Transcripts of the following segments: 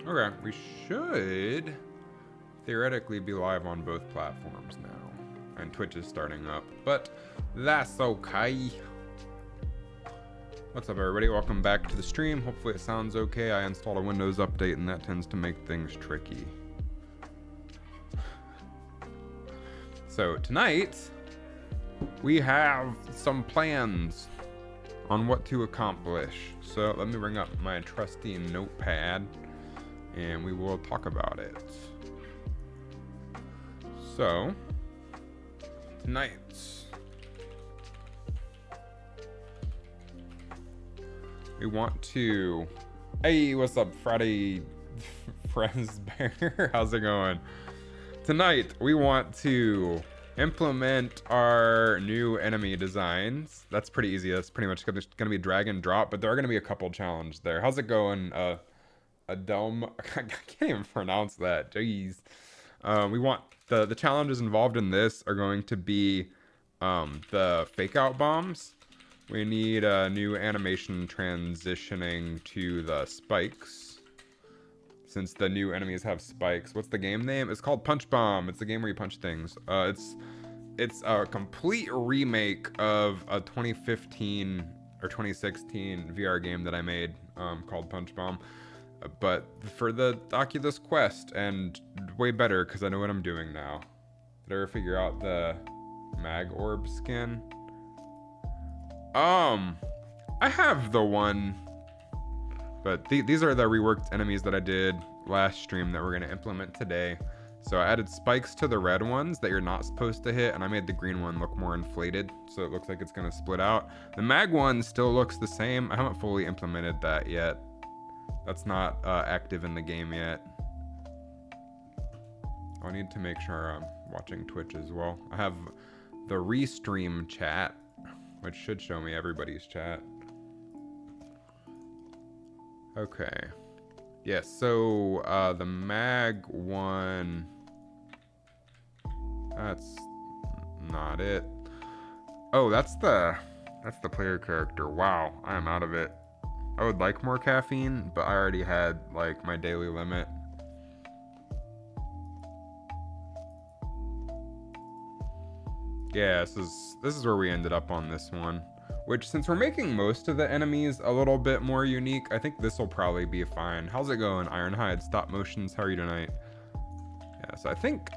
Okay, we should theoretically be live on both platforms now. And Twitch is starting up, but that's okay. What's up, everybody? Welcome back to the stream. Hopefully it sounds okay. I installed a Windows update and that tends to make things tricky. So tonight, we have some plans on what to accomplish. So let me bring up my trusty notepad and we will talk about it. So, tonight, we want to... Hey, what's up, Friday Fresbear? How's it going? Tonight, we want to implement our new enemy designs. That's pretty easy. That's pretty much going to be drag and drop, but there are going to be a couple challenges there. How's it going, Adom? I can't even pronounce that. Jeez. We want the challenges involved in this are going to be the fake out bombs. We need a new animation transitioning to the spikes, since the new enemies have spikes. What's the game name? It's called Punch Bomb. It's a game where you punch things. It's a complete remake of a 2015 or 2016 VR game that I made called Punch Bomb. But for the Oculus Quest, and way better because I know what I'm doing now. Did I ever figure out the mag orb skin? I have the one, but these are the reworked enemies that I did last stream that we're gonna implement today. So I added spikes to the red ones that you're not supposed to hit, and I made the green one look more inflated, so it looks like it's gonna split out. The mag one still looks the same. I haven't fully implemented that yet. That's not active in the game yet. I need to make sure I'm watching Twitch as well. I have the restream chat, which should show me everybody's chat. Okay. Yes, so the mag one, that's not it. Oh, that's the player character. Wow, I am out of it. I would like more caffeine, but I already had like my daily limit. Yeah, this is where we ended up on this one. Which, since we're making most of the enemies a little bit more unique, I think this will probably be fine. How's it going, Ironhide? Stop motions. How are you tonight? Yeah, so I think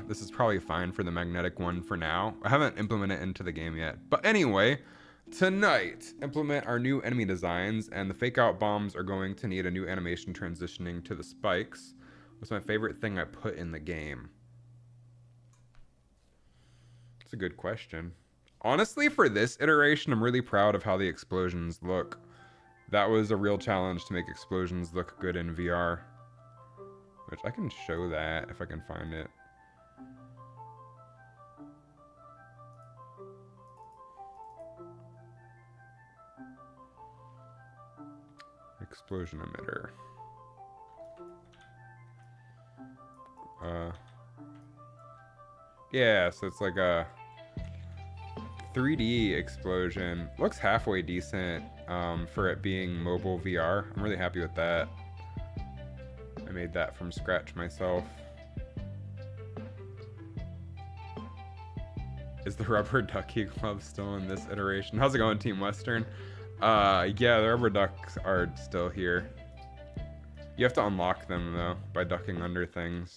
this is probably fine for the magnetic one for now. I haven't implemented it into the game yet. But anyway, tonight, implement our new enemy designs, and the fake out bombs are going to need a new animation transitioning to the spikes. What's my favorite thing I put in the game? That's a good question. Honestly, for this iteration, I'm really proud of how the explosions look. That was a real challenge to make explosions look good in VR. Which I can show that if I can find it. Explosion emitter. Yeah, so it's like a 3D explosion. Looks halfway decent for it being mobile VR. I'm really happy with that. I made that from scratch myself. Is the rubber ducky glove still in this iteration? How's it going, Team Western? Yeah, the rubber ducks are still here. You have to unlock them though by ducking under things.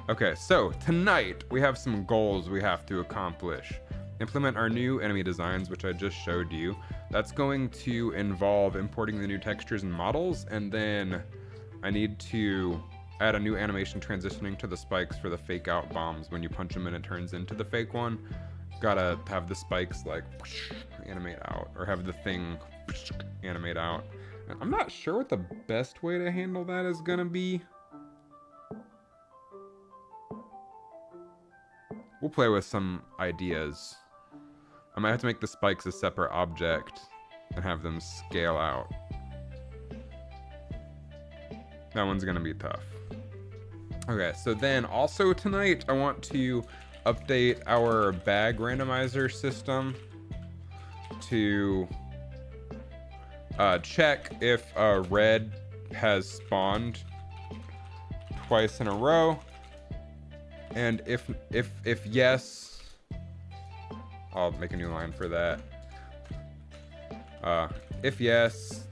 Okay, so tonight we have some goals we have to accomplish. Implement our new enemy designs, which I just showed you. That's going to involve importing the new textures and models, and then I need to add a new animation transitioning to the spikes for the fake out bombs. When you punch them and it turns into the fake one, gotta have the spikes like animate out, or have the thing animate out. And I'm not sure what the best way to handle that is gonna be. We'll play with some ideas. I might have to make the spikes a separate object and have them scale out. That one's gonna be tough. Okay, so then also tonight I want to update our bag randomizer system to check if red has spawned twice in a row. And if yes, I'll make a new line for that. If yes,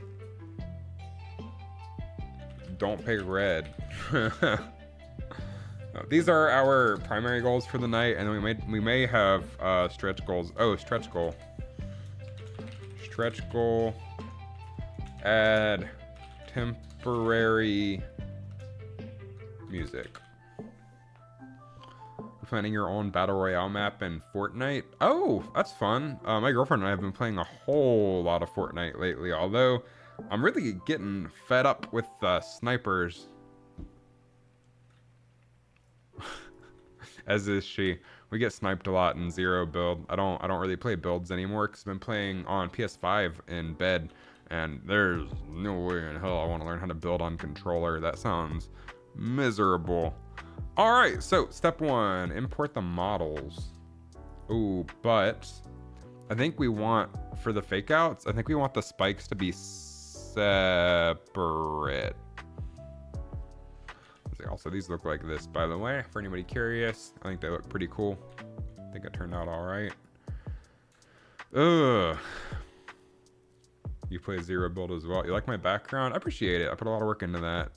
don't pick red. These are our primary goals for the night, and we may have stretch goals. Oh, stretch goal. Stretch goal. Add temporary music. Planning your own battle royale map in Fortnite. Oh, that's fun. My girlfriend and I have been playing a whole lot of Fortnite lately, although I'm really getting fed up with snipers. As is she. We get sniped a lot in Zero build. I don't really play builds anymore because I've been playing on PS5 in bed, and there's no way in hell I want to learn how to build on controller. That sounds miserable. All right, so step 1, import the models. Ooh, but I think we want, for the fake outs, I think we want the spikes to be separate. Also, these look like this, by the way, for anybody curious. I think they look pretty cool. I think it turned out all right. Ugh. You play Zero build as well. You like my background? I appreciate it. I put a lot of work into that.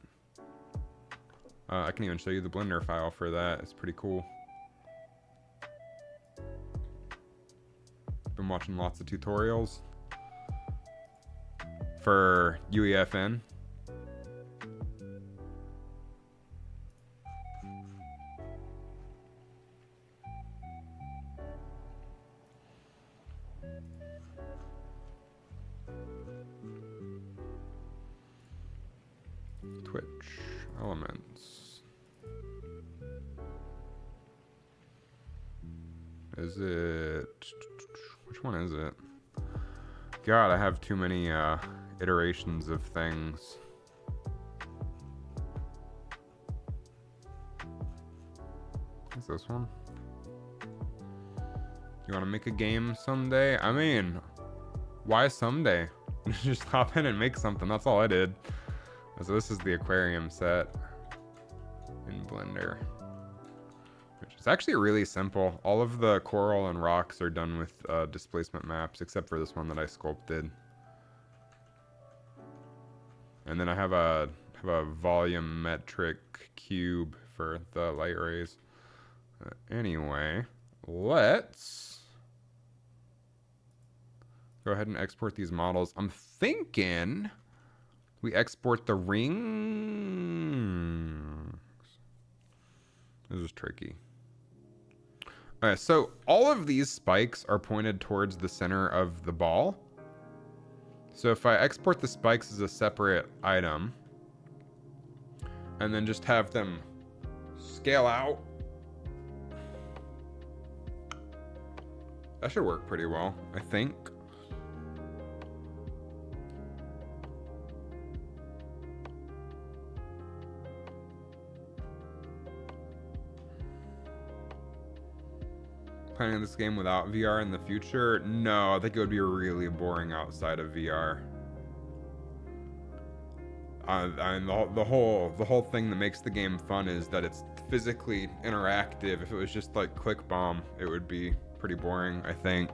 I can even show you the Blender file for that. It's pretty cool. Been watching lots of tutorials for UEFN. Twitch elements. Is it, which one is it? God, I have too many iterations of things. Is this one? You want to make a game someday? I mean, why someday? Just hop in and make something. That's all I did. So this is the aquarium set in Blender, which is actually really simple. All of the coral and rocks are done with displacement maps, except for this one that I sculpted. And then I have a volumetric cube for the light rays. Anyway, let's go ahead and export these models. I'm thinking we export the rings. This is tricky. Alright, so all of these spikes are pointed towards the center of the ball. So if I export the spikes as a separate item, and then just have them scale out, that should work pretty well, I think. Planning this game without VR in the future? No, I think it would be really boring outside of VR. And the whole thing that makes the game fun is that it's physically interactive. If it was just like click bomb, it would be pretty boring, I think.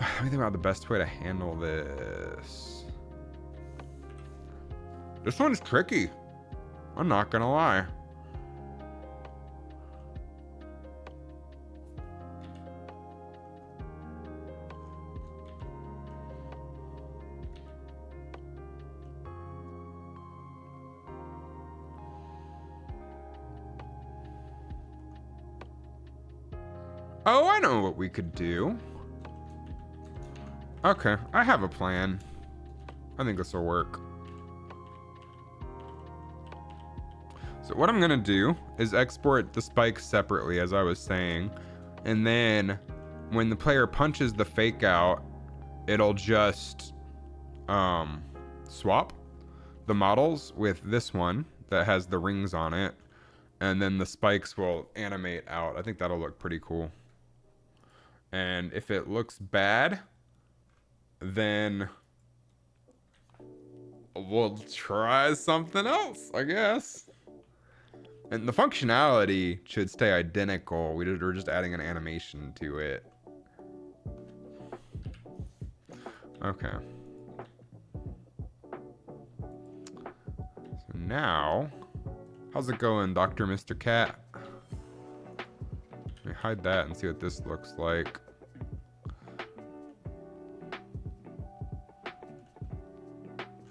Let me think about the best way to handle this. This one's tricky. I'm not gonna lie. Oh, I know what we could do. Okay, I have a plan. I think this will work. So what I'm gonna do is export the spikes separately, as I was saying, and then when the player punches the fake out, it'll just swap the models with this one that has the rings on it, and then the spikes will animate out. I think that'll look pretty cool. And if it looks bad, then we'll try something else, I guess. And the functionality should stay identical. We're just adding an animation to it. Okay. So now, how's it going, Dr. Mr. Cat? Let me hide that and see what this looks like.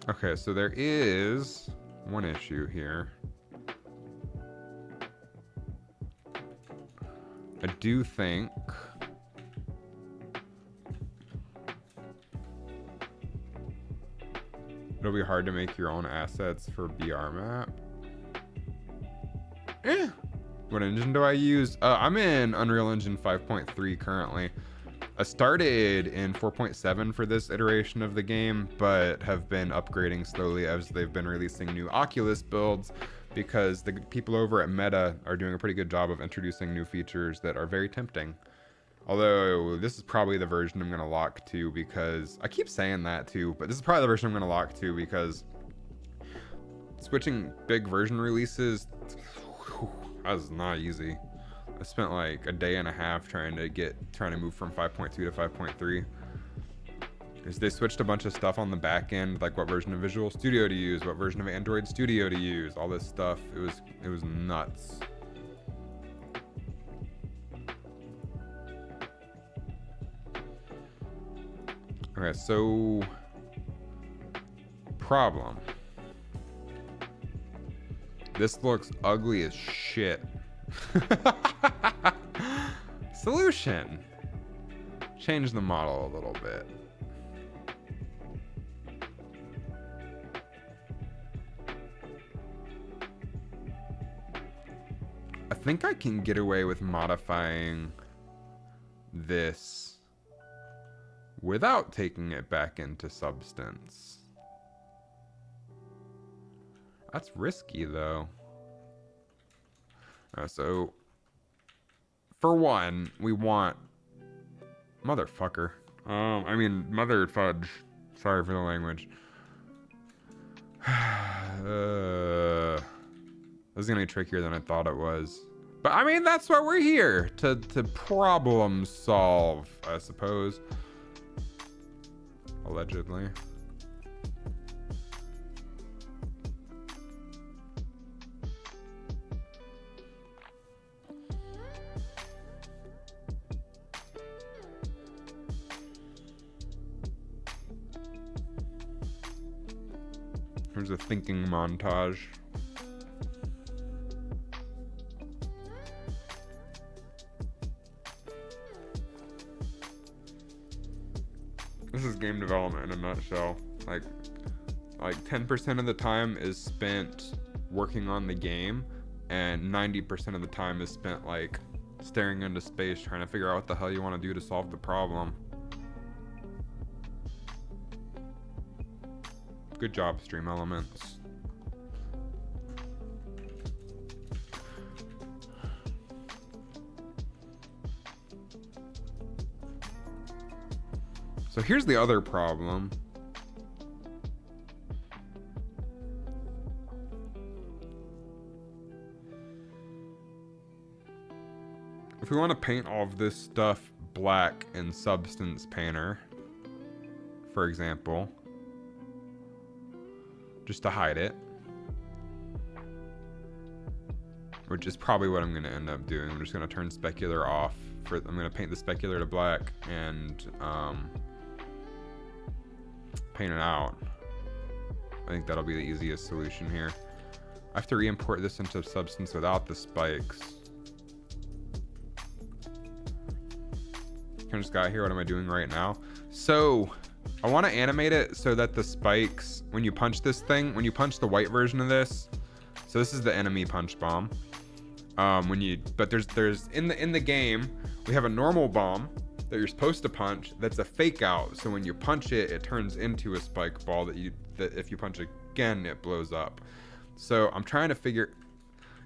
Okay, so there is one issue here. I do think it'll be hard to make your own assets for BR map. What engine do I use? I'm in Unreal Engine 5.3 currently. I started in 4.7 for this iteration of the game, but have been upgrading slowly as they've been releasing new Oculus builds, because the people over at Meta are doing a pretty good job of introducing new features that are very tempting. Although this is probably the version I'm going to lock to, because I keep saying that too, but this is probably the version I'm going to lock to, because switching big version releases, that was not easy. I spent like a day and a half trying to move from 5.2 to 5.3. Because they switched a bunch of stuff on the back end, like what version of Visual Studio to use, what version of Android Studio to use, all this stuff. It was nuts. Okay, so problem. This looks ugly as shit. Solution. Change the model a little bit. I think I can get away with modifying this without taking it back into Substance. That's risky though. So, for one, we want... Motherfucker. I mean, mother fudge. Sorry for the language. This is gonna be trickier than I thought it was. But I mean, that's why we're here. To problem solve, I suppose. Allegedly. Here's a thinking montage. This is game development in a nutshell. Like 10% of the time is spent working on the game, and 90% of the time is spent like staring into space trying to figure out what the hell you want to do to solve the problem. Good job, Stream Elements. So here's the other problem. If we want to paint all of this stuff black in Substance Painter, for example, just to hide it, which is probably what I'm going to end up doing. I'm just going to turn specular off. I'm going to paint the specular to black and paint it out. I think that'll be the easiest solution here. I have to re-import this into Substance without the spikes. I just got here. What am I doing right now? So I want to animate it so that the spikes, when you punch this thing, when you punch the white version of this, so this is the enemy punch bomb. But there's in the game, we have a normal bomb that you're supposed to punch that's a fake out. So when you punch it, it turns into a spike ball that if you punch again, it blows up. So I'm trying to figure,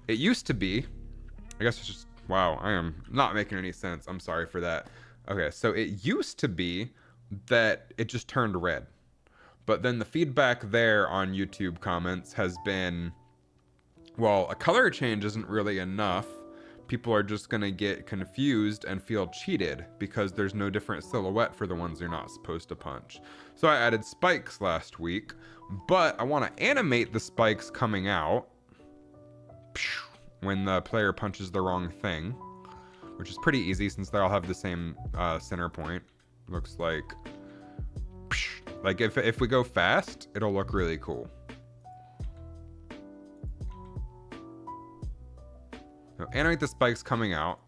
it used to be, I guess it's just, wow, I am not making any sense. I'm sorry for that. Okay, so it used to be that it just turned red. But then the feedback there on YouTube comments has been, well, a color change isn't really enough. People are just going to get confused and feel cheated because there's no different silhouette for the ones you're not supposed to punch. So I added spikes last week, but I want to animate the spikes coming out when the player punches the wrong thing, which is pretty easy since they all have the same center point. Looks like if we go fast, it'll look really cool. So animate the spikes coming out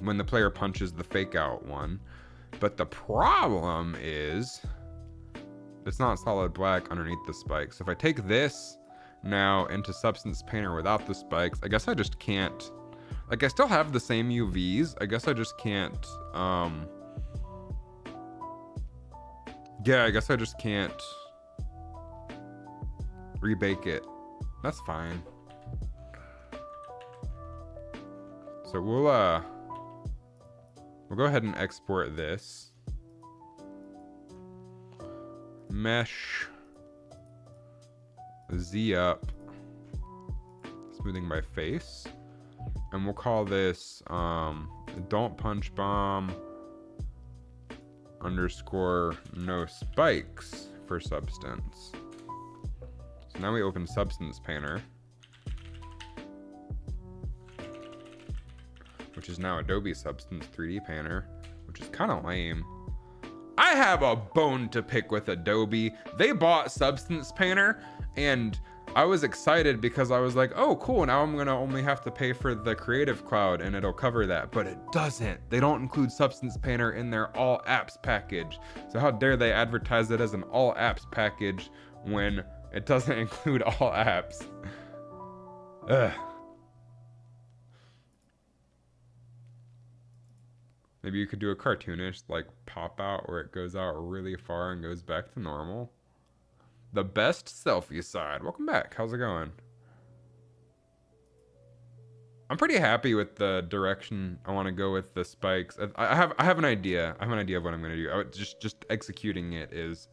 when the player punches the fake out one. But the problem is it's not solid black underneath the spikes. So if I take this now into Substance Painter without the spikes, I guess I just can't, like, I still have the same UVs. I guess I just can't, yeah, I guess I just can't rebake it. That's fine. So we'll go ahead and export this. Mesh. Z up. Smoothing by face. And we'll call this don't punch bomb underscore no spikes for substance. So now we open Substance Painter, which is now Adobe Substance 3D Painter, which is kind of lame. I have a bone to pick with Adobe. They bought Substance Painter, and I was excited because I was like, oh, cool, now I'm gonna only have to pay for the Creative Cloud and it'll cover that. But it doesn't. They don't include Substance Painter in their all apps package. So how dare they advertise it as an all apps package when it doesn't include all apps? Ugh. Maybe you could do a cartoonish like pop out where it goes out really far and goes back to normal. The best selfie side. Welcome back. How's it going? I'm pretty happy with the direction I want to go with the spikes. I have an idea. I have an idea of what I'm gonna do. Just executing it is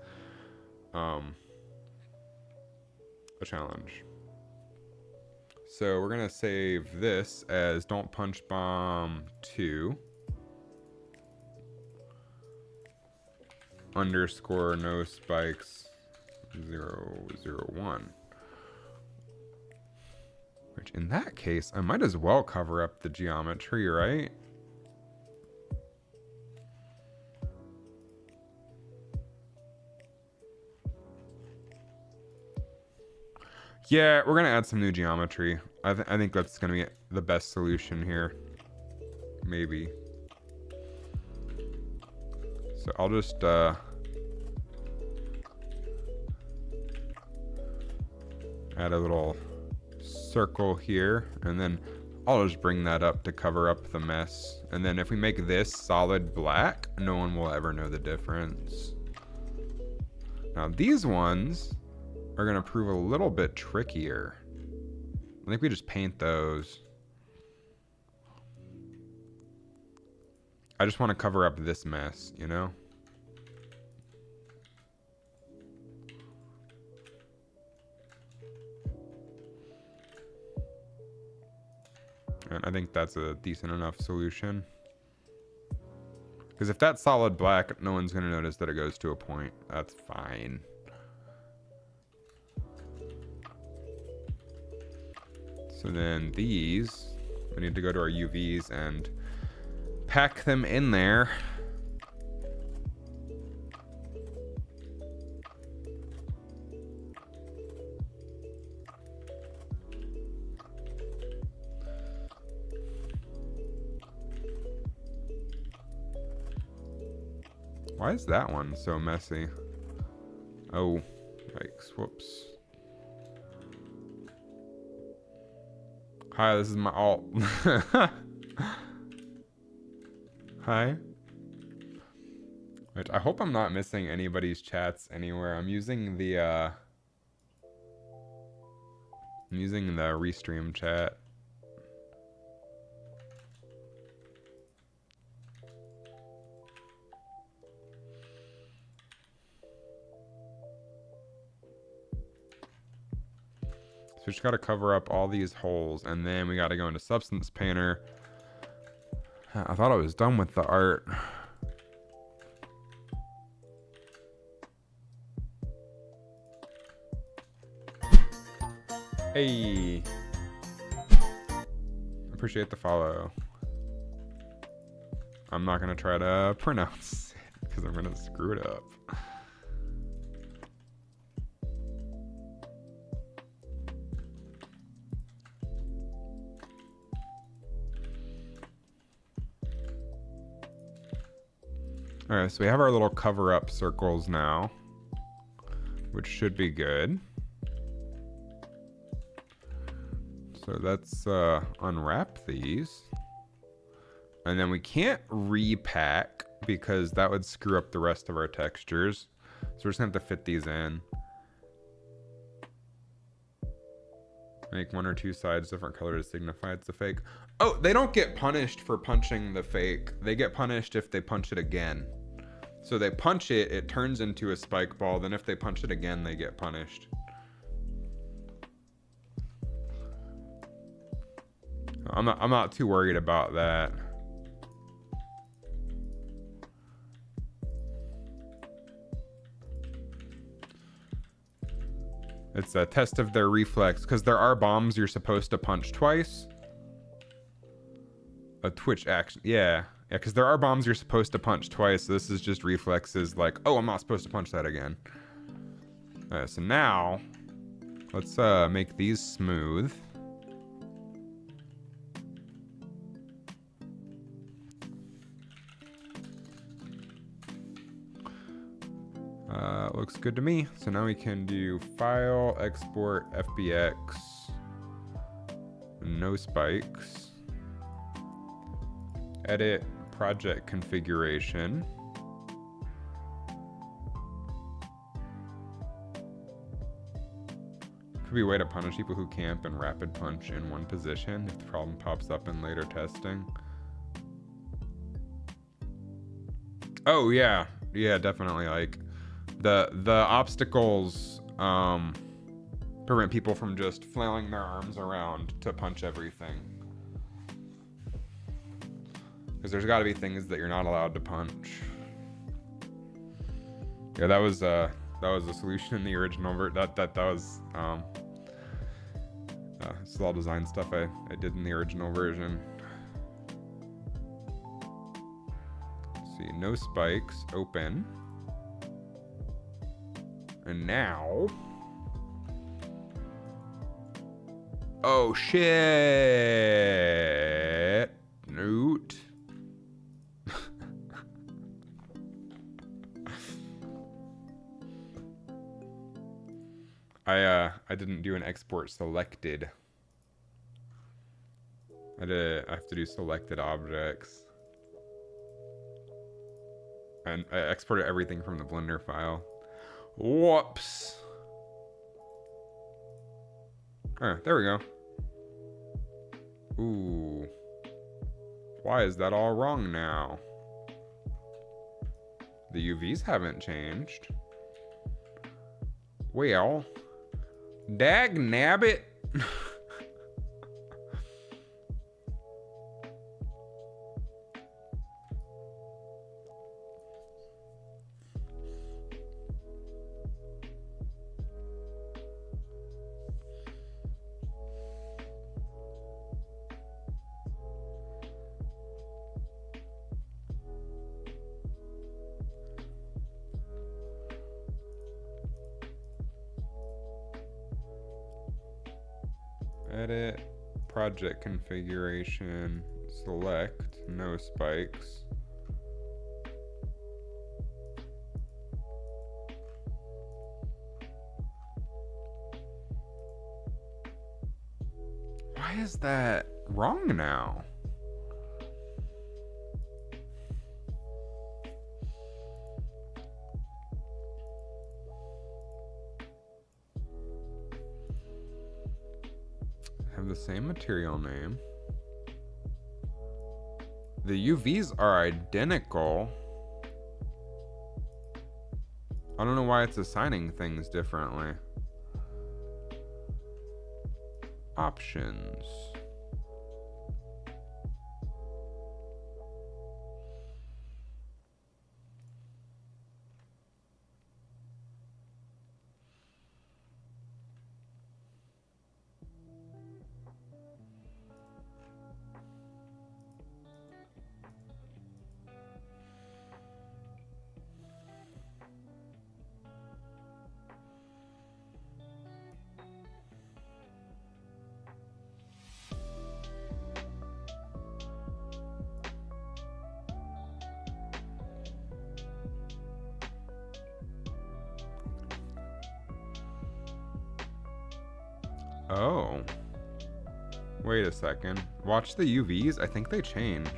a challenge. So we're gonna save this as don't punch bomb 2. Underscore no spikes 001. Which in that case, I might as well cover up the geometry, right? Yeah, we're gonna add some new geometry. I think that's gonna be the best solution here. Maybe. So I'll just add a little circle here, and then I'll just bring that up to cover up the mess. And then if we make this solid black, no one will ever know the difference. Now these ones are gonna prove a little bit trickier. I think we just paint those. I just want to cover up this mess, you know? And I think that's a decent enough solution. Because if that's solid black, no one's going to notice that it goes to a point. That's fine. So then these, we need to go to our UVs and pack them in there. Why is that one so messy? Oh, yikes, whoops. Hi, this is my alt. Hi. Which I hope I'm not missing anybody's chats anywhere. I'm using the Restream chat. So we just got to cover up all these holes, and then we got to go into Substance Painter. I thought I was done with the art. Hey. Appreciate the follow. I'm not going to try to pronounce it because I'm going to screw it up. Alright, so we have our little cover-up circles now, which should be good. So let's unwrap these. And then we can't repack because that would screw up the rest of our textures. So we're just going to have to fit these in. Make one or two sides different color to signify it's a fake. Oh, they don't get punished for punching the fake. They get punished if they punch it again. So they punch it, it turns into a spike ball. Then if they punch it again, they get punished. I'm not too worried about that. It's a test of their reflex, because there are bombs you're supposed to punch twice. A twitch action, yeah, because there are bombs you're supposed to punch twice. So this is just reflexes, like, oh, I'm not supposed to punch that again. So now, let's make these smooth. Looks good to me. So now we can do file, export, FBX, no spikes, edit project configuration. Could be a way to punish people who camp and rapid punch in one position if the problem pops up in later testing. Oh yeah, definitely. Like the obstacles prevent people from just flailing their arms around to punch everything. Because there's got to be things that you're not allowed to punch. Yeah, that was the solution in the original that was this is all design stuff I did in the original version. Let's see, no spikes, open. And now, oh shit, Newt. I didn't do an export selected. I have to do selected objects. And I exported everything from the Blender file. Whoops. There we go. Ooh. Why is that all wrong now? The UVs haven't changed. Well, dag nabbit. Edit project configuration, select no spikes. Why is that wrong now? Have the same material name. The UVs are identical. I don't know why it's assigning things differently. options. Oh. Wait a second. Watch the UVs. I think they change.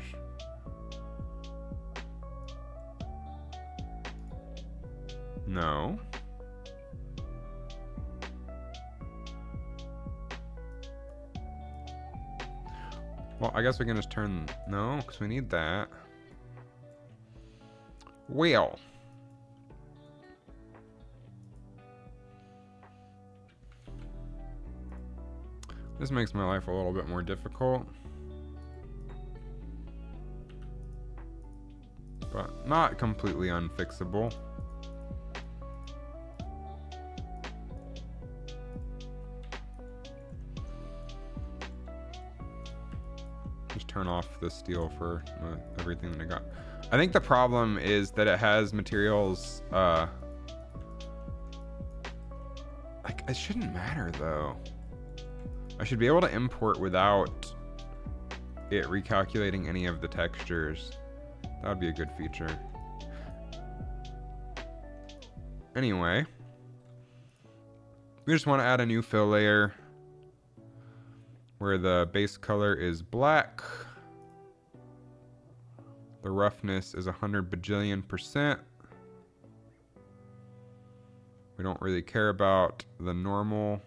No. Well, I guess we can just turn... No, because we need that. Well. This makes my life a little bit more difficult. But not completely unfixable. Just turn off the steel for everything that I got. I think the problem is that it has materials, like, it shouldn't matter though. I should be able to import without it recalculating any of the textures. That would be a good feature. Anyway, we just want to add a new fill layer where the base color is black. The roughness is 100 bajillion%. We don't really care about the normal.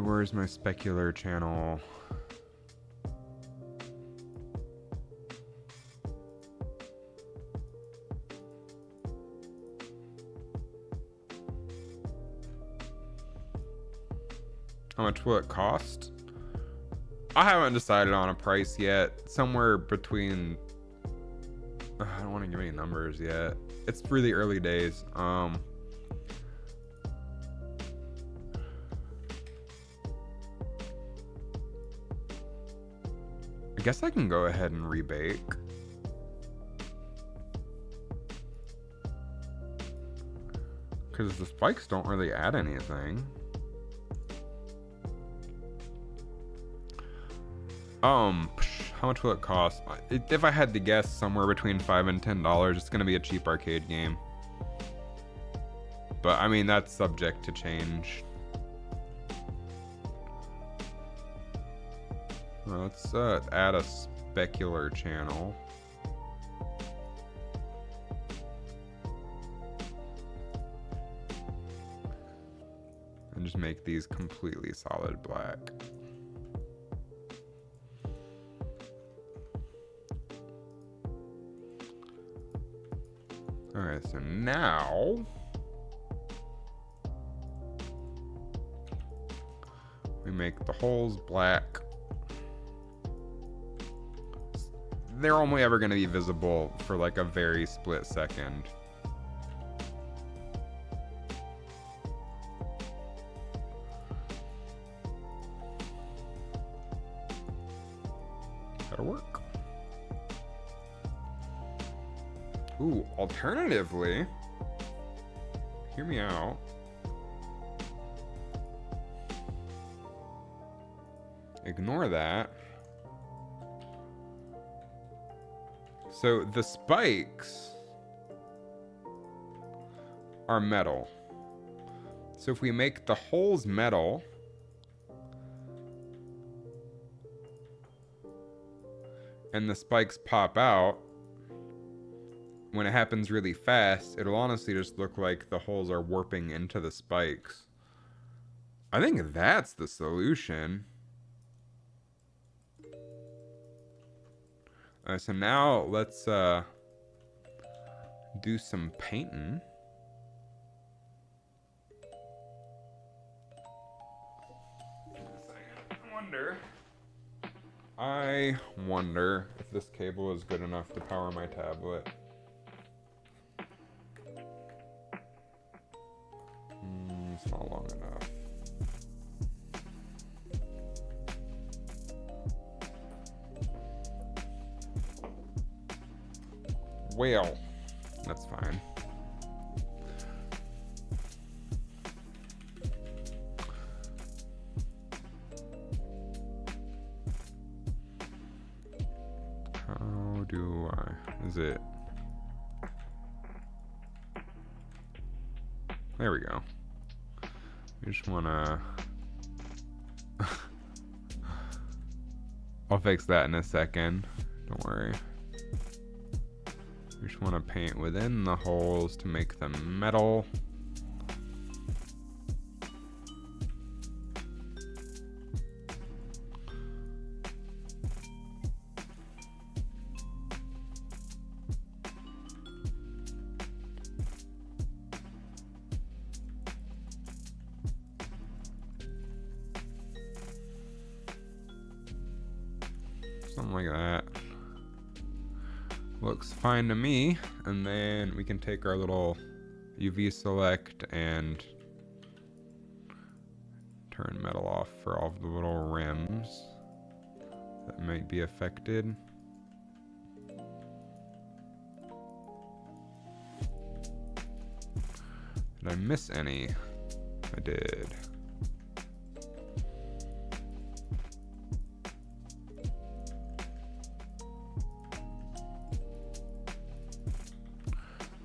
Where's my specular channel? How much will it cost? I haven't decided on a price yet. Somewhere between... I don't want to give any numbers yet. It's really early days. I guess I can go ahead and rebake. Because the spikes don't really add anything. How much will it cost? If I had to guess, somewhere between $5 and $10. It's gonna be a cheap arcade game. But I mean, that's subject to change. Let's add a specular channel. And just make these completely solid black. Alright, so now we make the holes black. They're only ever going to be visible for like a very split second. That'll work. Ooh, alternatively, hear me out. Ignore that. So the spikes are metal. So if we make the holes metal, and the spikes pop out, when it happens really fast, it'll honestly just look like the holes are warping into the spikes. I think that's the solution. So now let's do some painting. I wonder if this cable is good enough to power my tablet. It's not long enough. Well, that's fine. How do I? Is it? There we go. You just wanna. I'll fix that in a second. Don't worry. You just want to paint within the holes to make them metal. Something like that. Looks fine to me. And then we can take our little UV select and turn metal off for all of the little rims that might be affected. Did I miss any? I did.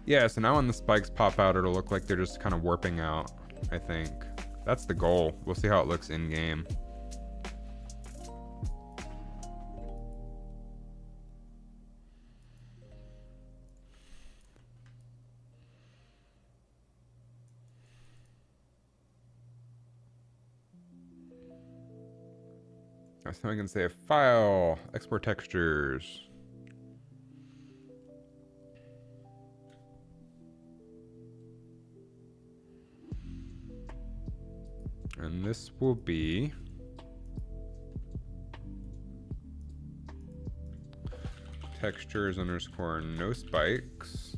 Yeah, so now when the spikes pop out, it'll look like they're just kind of warping out, I think. That's the goal. We'll see how it looks in game. So I can say file, export textures. And this will be textures underscore no spikes.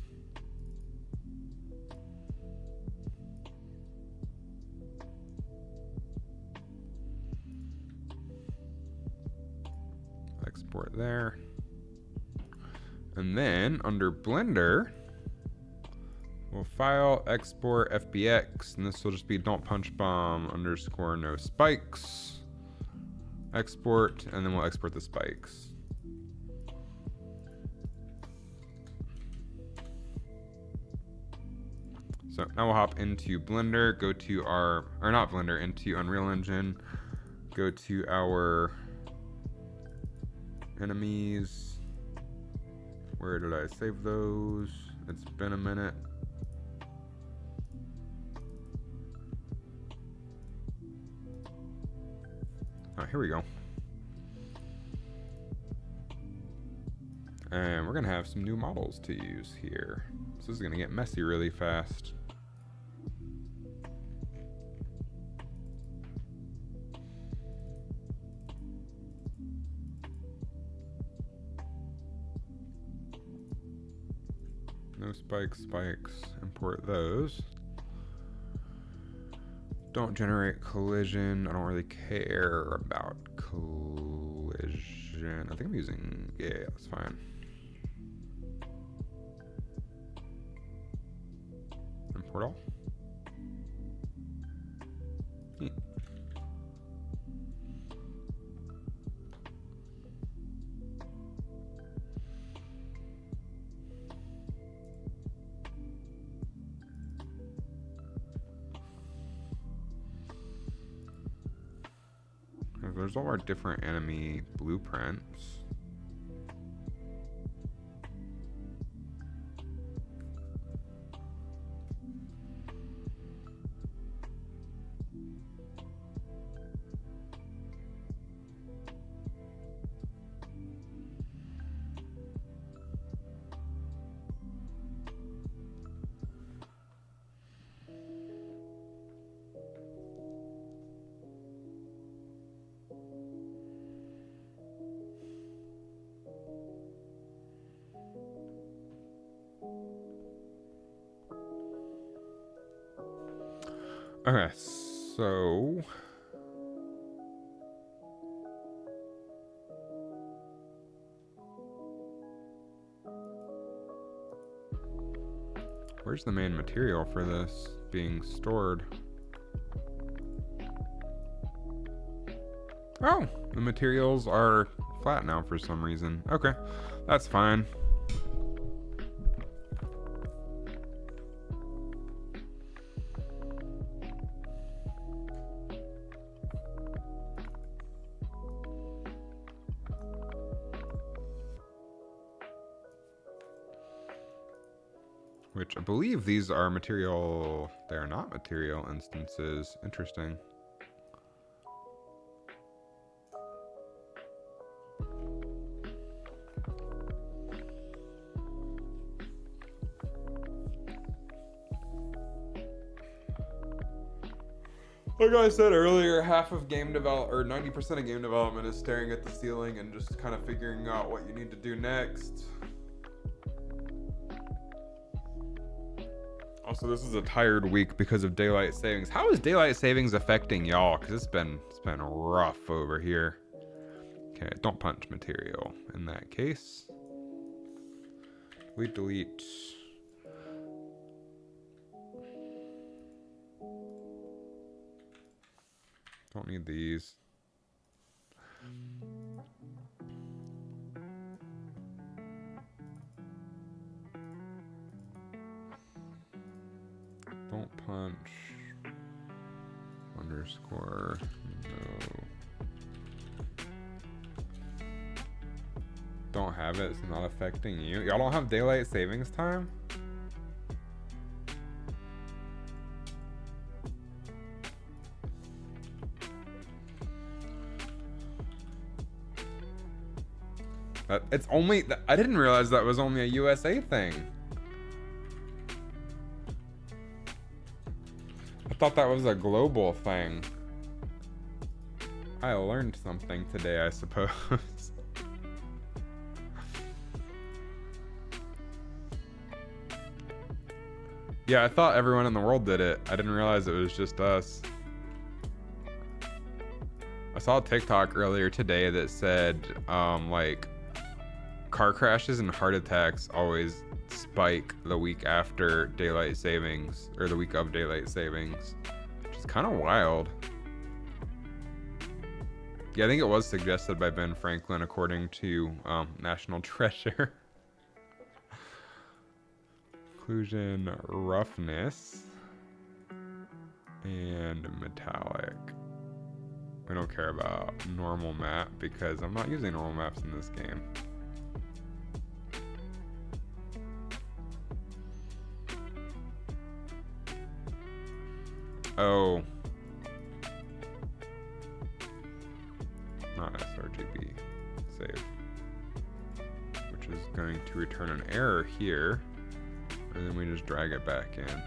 Export there. And then under Blender, we'll file export FBX, and this will just be don't punch bomb underscore no spikes. Export, and then we'll export the spikes. So now we'll hop into Blender, go to our, or not Blender, into Unreal Engine, go to our enemies. Where did I save those? It's been a minute. Oh, here we go. And we're gonna have some new models to use here. So this is gonna get messy really fast. No spikes, import those. Don't generate collision. I don't really care about collision. I think I'm using, yeah, that's fine. Import all. Neat. There's all our different enemy blueprints. Okay, so where's the main material for this being stored? Oh, the materials are flat now for some reason. Okay, that's fine. Which I believe these are material, they are not material instances. Interesting. Like I said earlier, half of game develop or 90% of game development is staring at the ceiling and just kind of figuring out what you need to do next. Also, this is a tired week because of daylight savings. How is daylight savings affecting y'all? Because it's been rough over here. Okay, don't punch material in that case. Delete. Don't need these. Don't punch. Underscore. No. Don't have it. It's not affecting you. Y'all don't have daylight savings time? It's only, I didn't realize that was only a USA thing. I thought that was a global thing. I learned something today, I suppose. Yeah, I thought everyone in the world did it. I didn't realize it was just us. I saw a TikTok earlier today that said, like, car crashes and heart attacks always spike the week after daylight savings, or the week of daylight savings, which is kind of wild. Yeah, I think it was suggested by Ben Franklin, according to National Treasure. Inclusion, roughness, and metallic. We don't care about normal map because I'm not using normal maps in this game. Oh. Not sRGB. Save. Which is going to return an error here. And then we just drag it back in.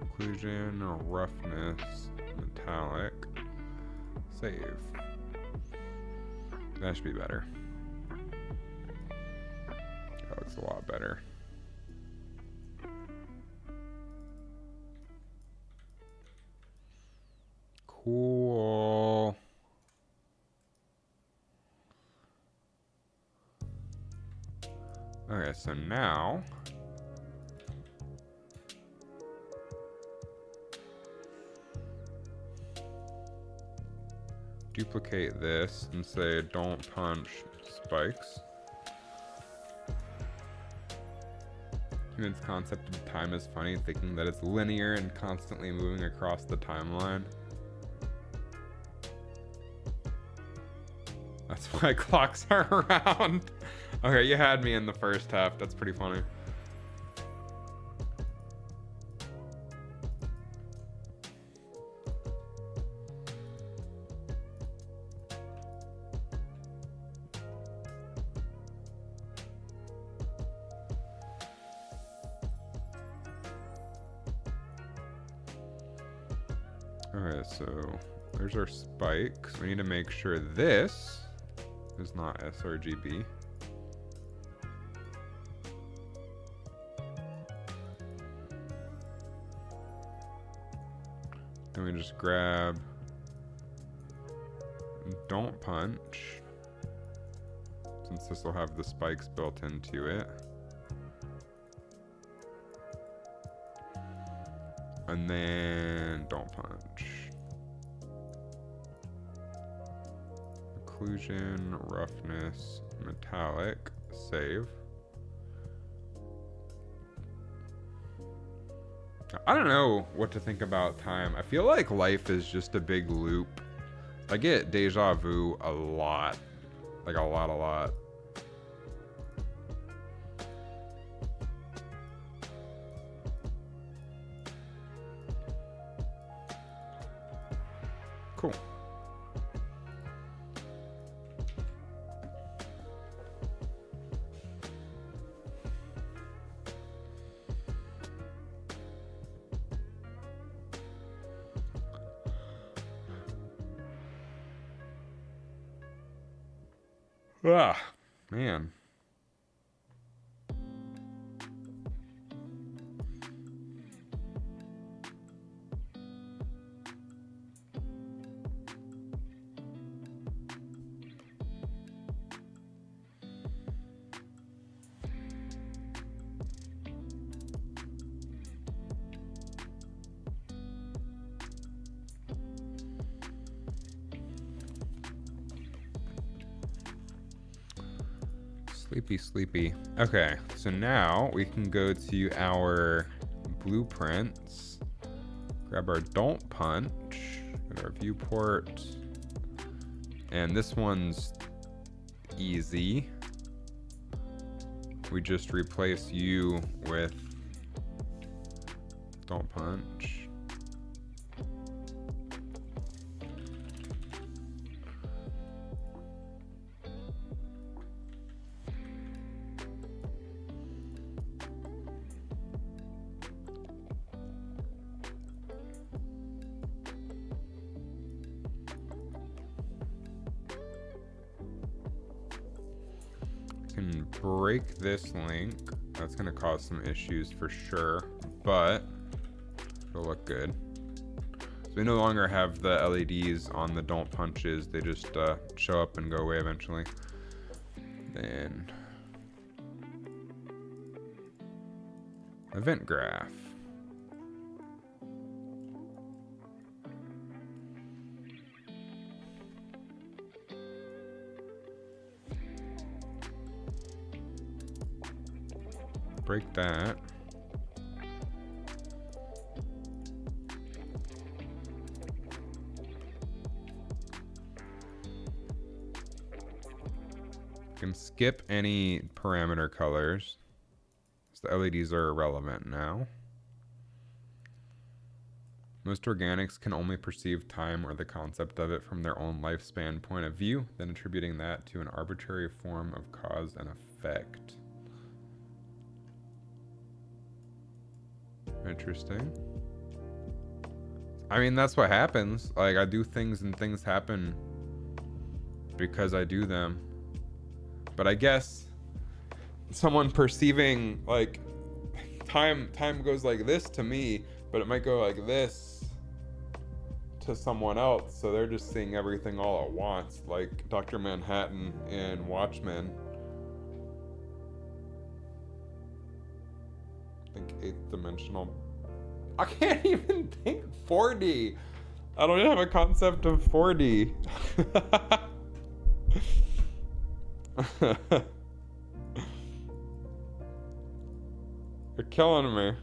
Inclusion, roughness, metallic. Save. That should be better. That looks a lot better. Cool. Okay, so now duplicate this and say don't punch spikes. Human's concept of time is funny, thinking that it's linear and constantly moving across the timeline. That's why clocks are around. Okay, you had me in the first half. That's pretty funny. Okay, so there's our spikes. We need to make sure this is not sRGB. Then we just grab Don't Punch, since this will have the spikes built into it. And then Don't Punch. Occlusion, Roughness, Metallic, save. I don't know what to think about time. I feel like life is just a big loop. I get deja vu a lot. Like a lot. Cool. Ah, man. Sleepy. Okay, so now we can go to our blueprints, grab our Don't Punch, go to our viewport, and this one's easy. We just replace you with Don't Punch. Can break this link. That's gonna cause some issues for sure, but it'll look good. So we no longer have the LEDs on the Don't Punches. They just show up and go away eventually. Then event graph. Break that. You can skip any parameter colors, so the LEDs are irrelevant now. Most organics can only perceive time or the concept of it from their own lifespan point of view, then attributing that to an arbitrary form of cause and effect. Interesting. I mean, that's what happens. Like, I do things and things happen because I do them. But I guess someone perceiving like time goes like this to me, but it might go like this to someone else. So they're just seeing everything all at once, like Dr. Manhattan in Watchmen. Eighth dimensional. I can't even think 4D. I don't even have a concept of 4D. You're killing me.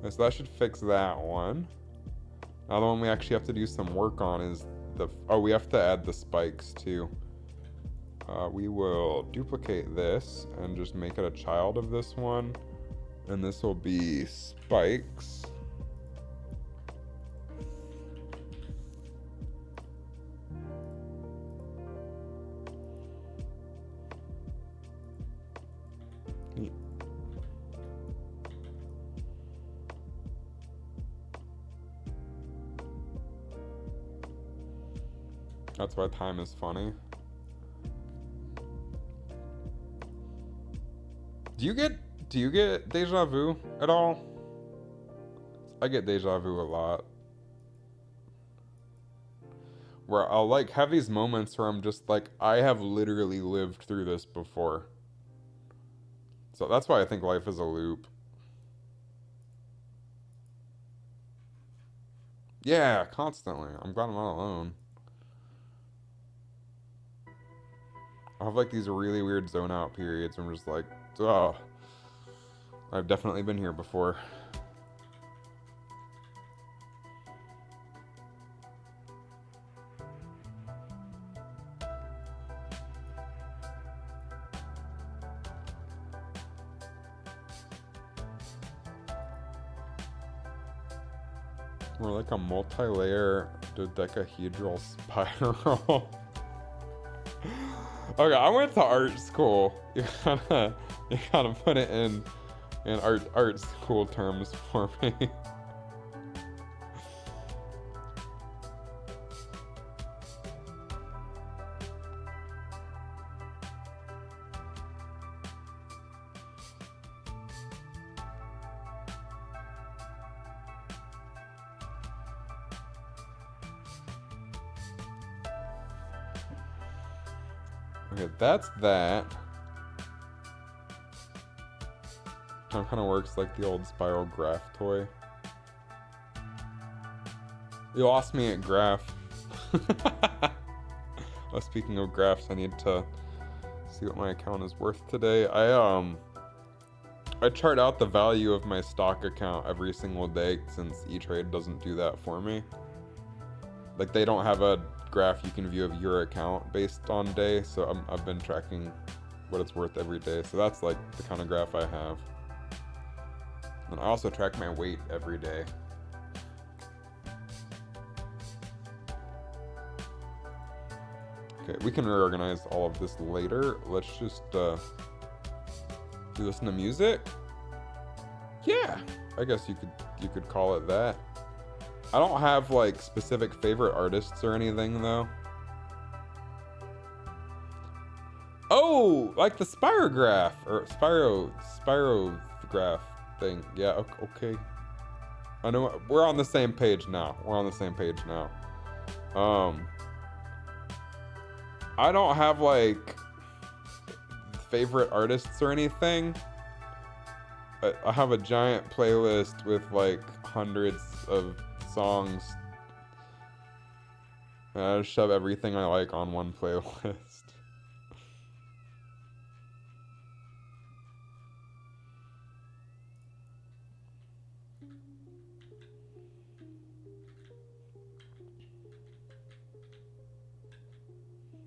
So that should fix that one. Now the one we actually have to do some work on is we have to add the spikes too. We will duplicate this and just make it a child of this one. And this will be spikes. That's why time is funny. Do you get deja vu at all? I get deja vu a lot. Where I'll like have these moments where I'm just like, I have literally lived through this before. So that's why I think life is a loop. Yeah, constantly. I'm glad I'm not alone. I have like these really weird zone out periods where I'm just like, oh, I've definitely been here before. We're like a multi-layer dodecahedral spiral. Okay, I went to art school. You gotta put it in art school terms for me. Okay, that's that. Kind of works like the old spiral graph toy. You lost me at graph. Well, speaking of graphs, I need to see what my account is worth today. I chart out the value of my stock account every single day since E-Trade doesn't do that for me. Like they don't have a graph you can view of your account based on day, so I've been tracking what it's worth every day. So that's like the kind of graph I have. And I also track my weight every day. Okay, we can reorganize all of this later. Let's just do you listen to music? Yeah, I guess you could call it that. I don't have like specific favorite artists or anything though. Oh, like the spirograph or spirograph thing. Yeah, okay. I know we're on the same page now. I don't have like favorite artists or anything. I have a giant playlist with like hundreds of songs. And I just shove everything I like on one playlist.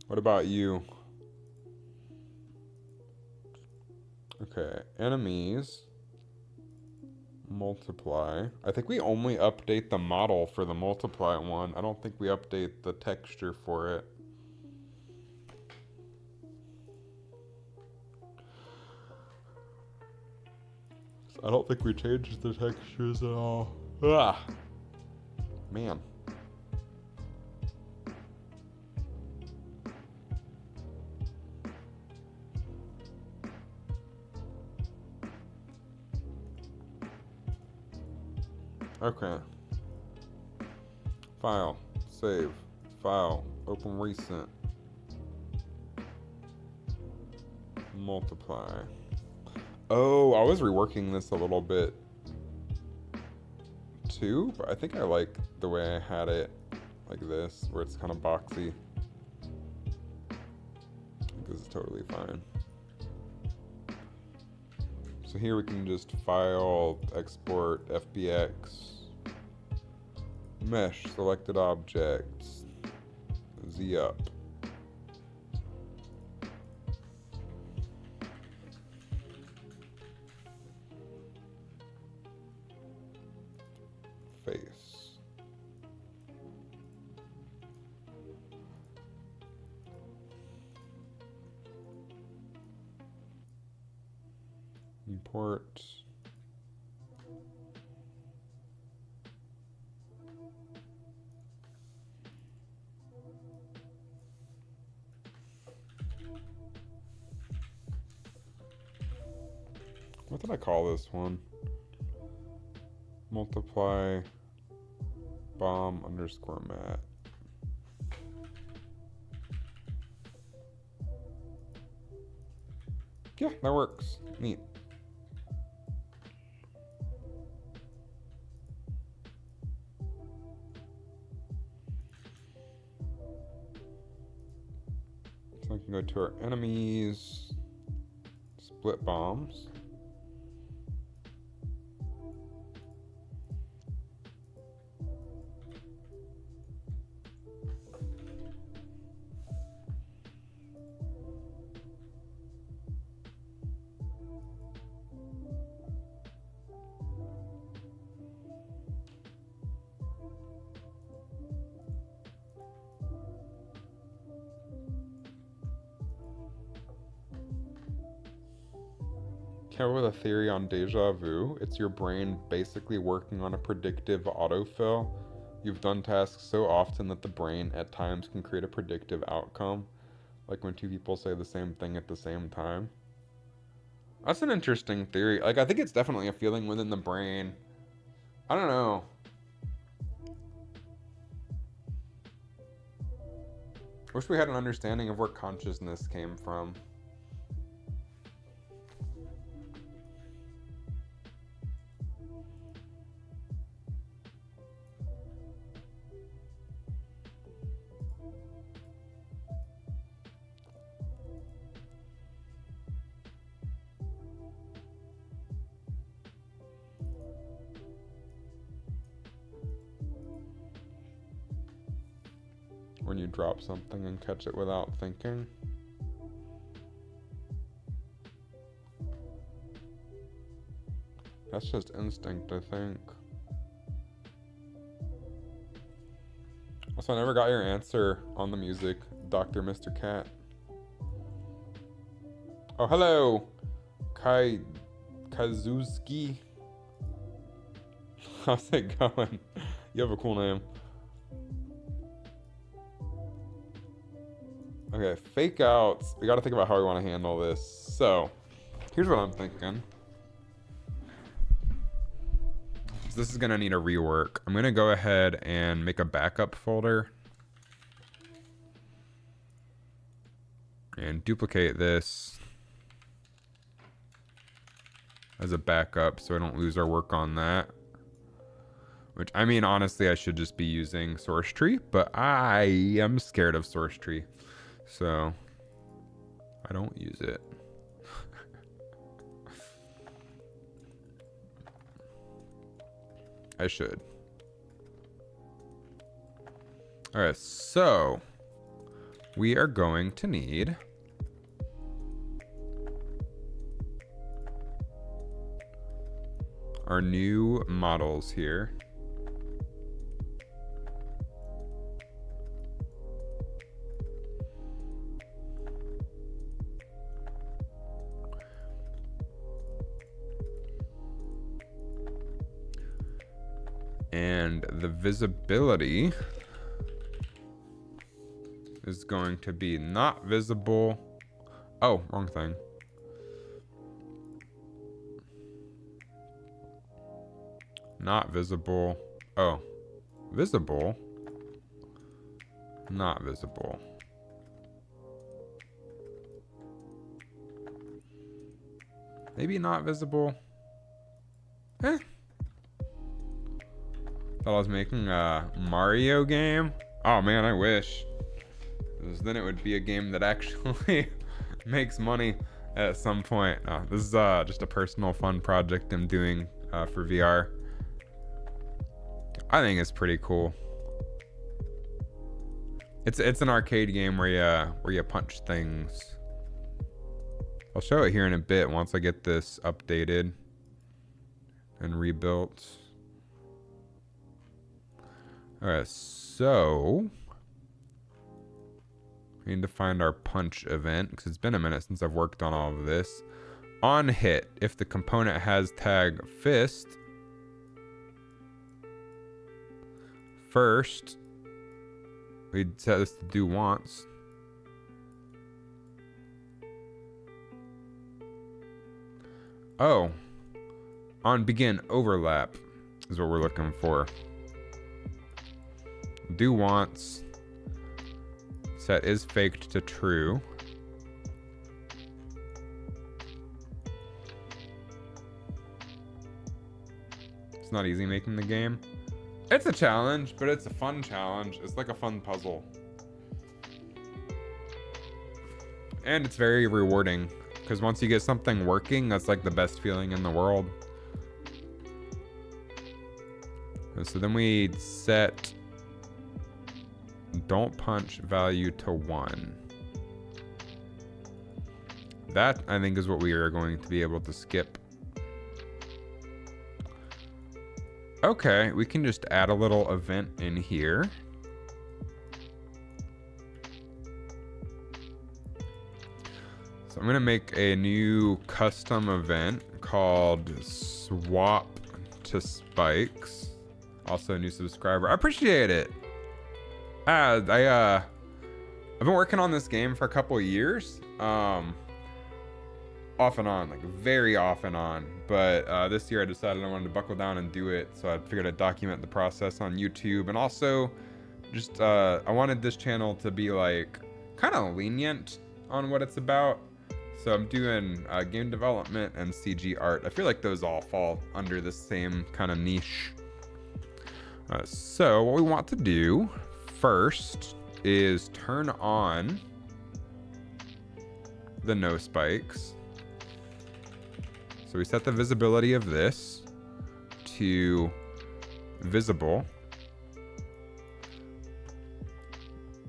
What about you? Okay, enemies. Multiply. I think we only update the model for the multiply one. I don't think we update the texture for it. I don't think we changed the textures at all. Ah, man. Okay. File, save, file, open recent, multiply. Oh, I was reworking this a little bit too, but I think I like the way I had it like this, where it's kind of boxy. This is totally fine. So here we can just file, export, FBX, mesh, selected objects, Z up. Face. Import. What did I call this one? multiply bomb underscore mat. Yeah, that works. Neat. So we can go to our enemies, split bombs. Care with a theory on deja vu? It's your brain basically working on a predictive autofill. You've done tasks so often that the brain at times can create a predictive outcome, like when two people say the same thing at the same time. That's an interesting theory. Like, I think it's definitely a feeling within the brain. I don't know. Wish we had an understanding of where consciousness came from. When you drop something and catch it without thinking. That's just instinct, I think. Also, I never got your answer on the music, Dr. Mr. Cat. Oh, hello! Kazuski. How's it going? You have a cool name. Okay, fake outs. We gotta think about how we want to handle this. So, here's what I'm thinking. So this is gonna need a rework. I'm gonna go ahead and make a backup folder. And duplicate this as a backup so I don't lose our work on that. Which, I mean, honestly, I should just be using source tree, but I am scared of source tree. So, I don't use it. I should. Alright, so we are going to need our new models here. And the visibility is going to be not visible. Oh, wrong thing. Not visible. Oh, visible. Not visible. Maybe not visible. Eh. Thought I was making a Mario game. Oh man, I wish. Because then it would be a game that actually makes money at some point. No, this is just a personal fun project I'm doing for VR. I think it's pretty cool. It's an arcade game where you punch things. I'll show it here in a bit once I get this updated and rebuilt. Alright, so we need to find our punch event because it's been a minute since I've worked on all of this. On hit, if the component has tag fist, first we'd set this to do once. Oh, on begin overlap. is what we're looking for. Do wants set is faked to true. It's not easy making the game. It's a challenge, but it's a fun challenge. It's like a fun puzzle. And it's very rewarding, because once you get something working, that's like the best feeling in the world. So then we set don't punch value to 1. That, I think, is what we are going to be able to skip. Okay, we can just add a little event in here. So I'm gonna make a new custom event called swap to spikes. Also a new subscriber. I appreciate it. I've been working on this game for a couple of years. Off and on, like very off and on. But this year I decided I wanted to buckle down and do it. So I figured I'd document the process on YouTube. And also just, I wanted this channel to be like kind of lenient on what it's about. So I'm doing game development and CG art. I feel like those all fall under the same kind of niche. So what we want to do first is turn on the no spikes. So we set the visibility of this to visible.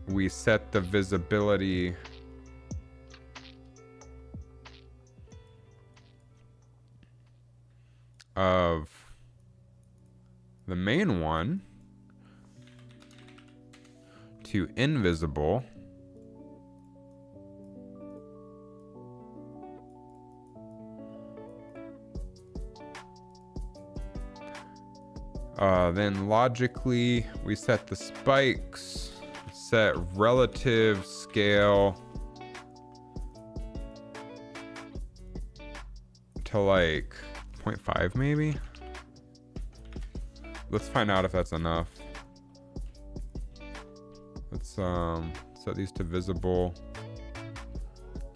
We set the visibility of the main one to invisible. Then logically we set the spikes, set relative scale to like 0.5 maybe. Let's find out if that's enough. Let's set these to visible,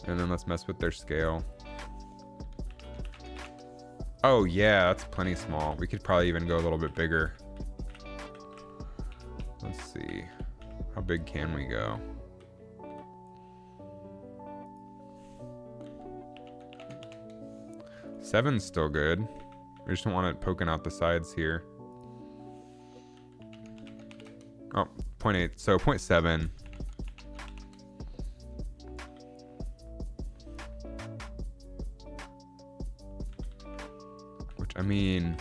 and then let's mess with their scale. Oh yeah, that's plenty small. We could probably even go a little bit bigger. Let's see. How big can we go? Seven's still good. We just don't want it poking out the sides here. Oh, 0.8. So 0.7. Which, I mean,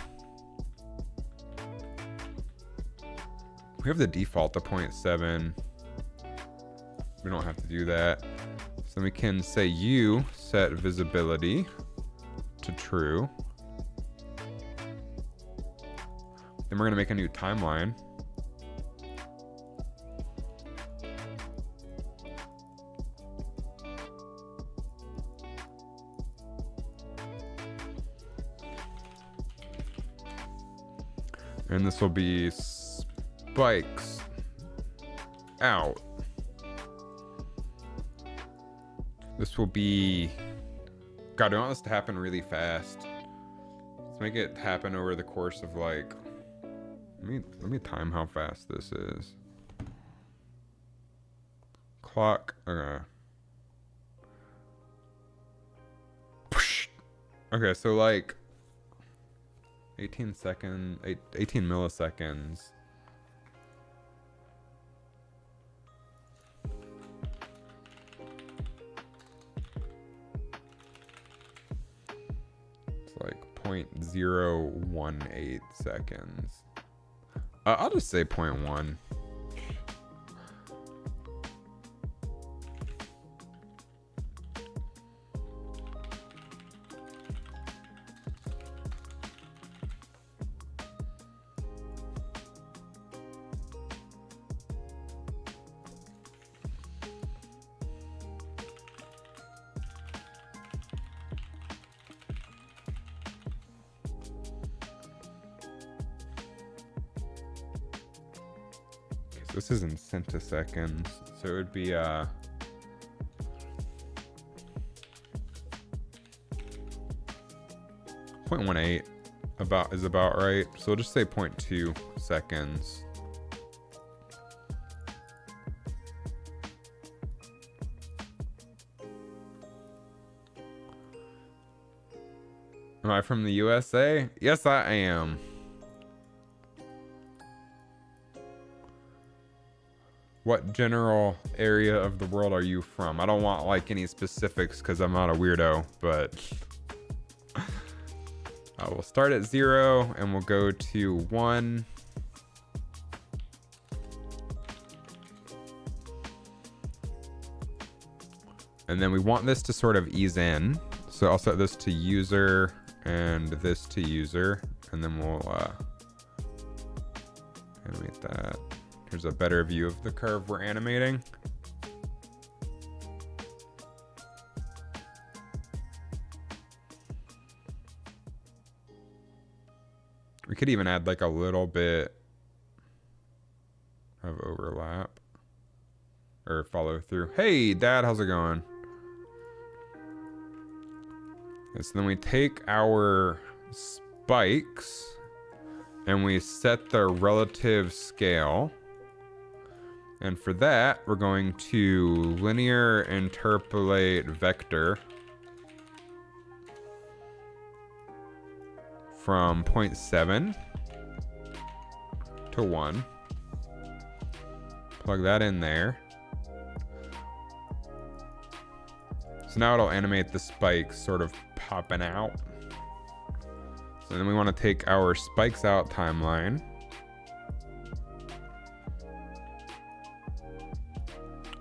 we have the default to 0.7. We don't have to do that. So we can say you set visibility to true. Then we're going to make a new timeline. And this will be spikes out. This will be, God, I want this to happen really fast. Let's make it happen over the course of like, let me time how fast this is. Clock, okay. Okay, so like 18 milliseconds. It's like 0.018 seconds. I'll just say 0.1. This is in centiseconds, so it would be 0.18 is about right. So we'll just say 0.2 seconds. Am I from the USA? Yes, I am. What general area of the world are you from? I don't want like any specifics because I'm not a weirdo, but we'll start at 0 and we'll go to 1. And then we want this to sort of ease in. So I'll set this to user and this to user, and then we'll animate that. Here's a better view of the curve we're animating. We could even add like a little bit of overlap or follow through. Hey, Dad, how's it going? Okay, so then we take our spikes and we set the relative scale. And for that, we're going to linear interpolate vector from 0.7 to 1. Plug that in there. So now it'll animate the spikes sort of popping out. So then we want to take our spikes out timeline.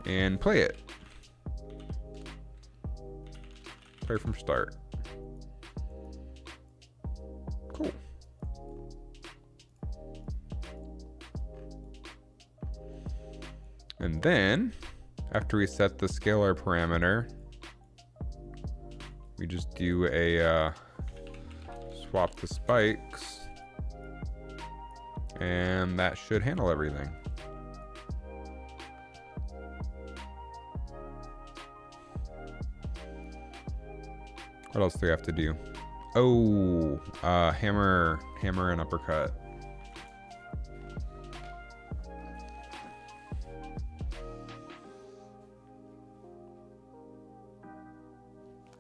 And play it. Play from start. Cool. And then, after we set the scalar parameter, we just do a swap the spikes, and that should handle everything. What else do we have to do? Oh, hammer and uppercut.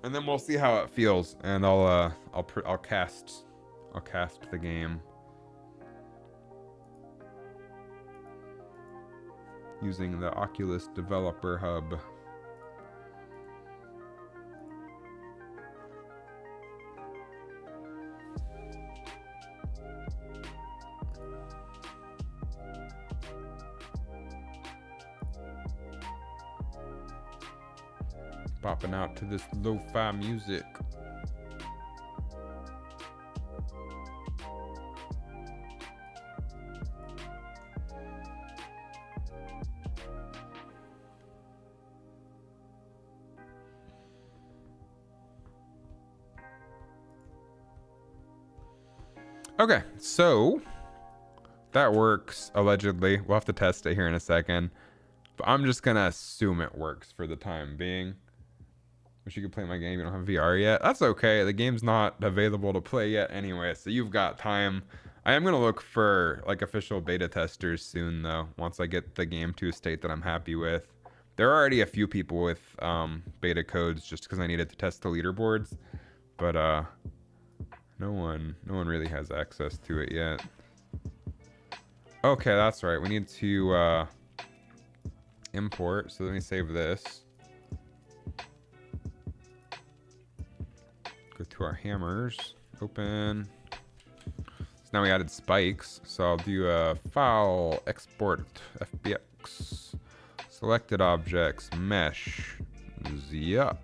And then we'll see how it feels, and I'll cast the game using the Oculus Developer Hub. Popping out to this lo-fi music. Okay, so that works allegedly. We'll have to test it here in a second, but I'm just gonna assume it works for the time being. Wish you could play my game. You don't have VR yet. That's okay. The game's not available to play yet anyway, so you've got time. I am gonna look for like official beta testers soon though, once I get the game to a state that I'm happy with. There are already a few people with beta codes just because I needed to test the leaderboards, but no one really has access to it yet. Okay, that's right. We need to import. So let me save this. Go to our hammers. Open. So now we added spikes. So I'll do a file export FBX. Selected objects mesh. Zup.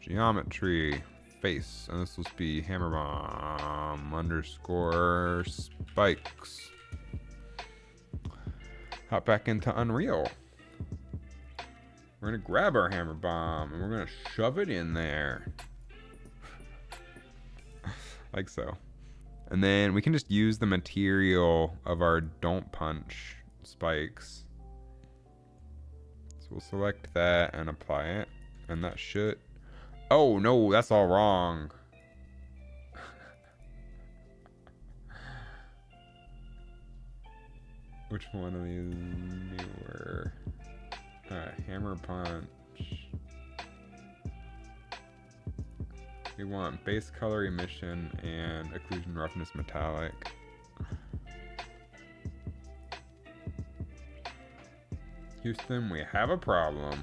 Geometry. Face. And this will be hammer bomb underscore spikes. Hop back into Unreal. We're gonna grab our hammer bomb and we're gonna shove it in there. Like so. And then we can just use the material of our don't punch spikes. So we'll select that and apply it. And that should... Oh, no, that's all wrong. Which one of these newer? Hammer punch. We want base color emission and occlusion roughness metallic. Houston, we have a problem.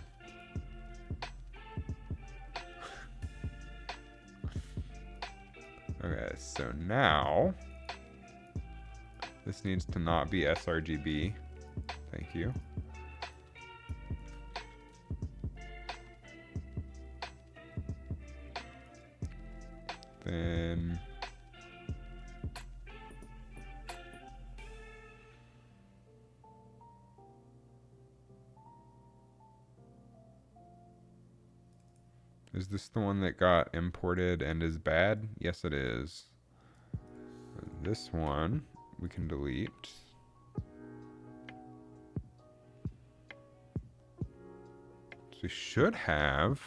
Okay, so now this needs to not be sRGB. Thank you. Then is this the one that got imported and is bad? Yes, it is. This one we can delete. So we should have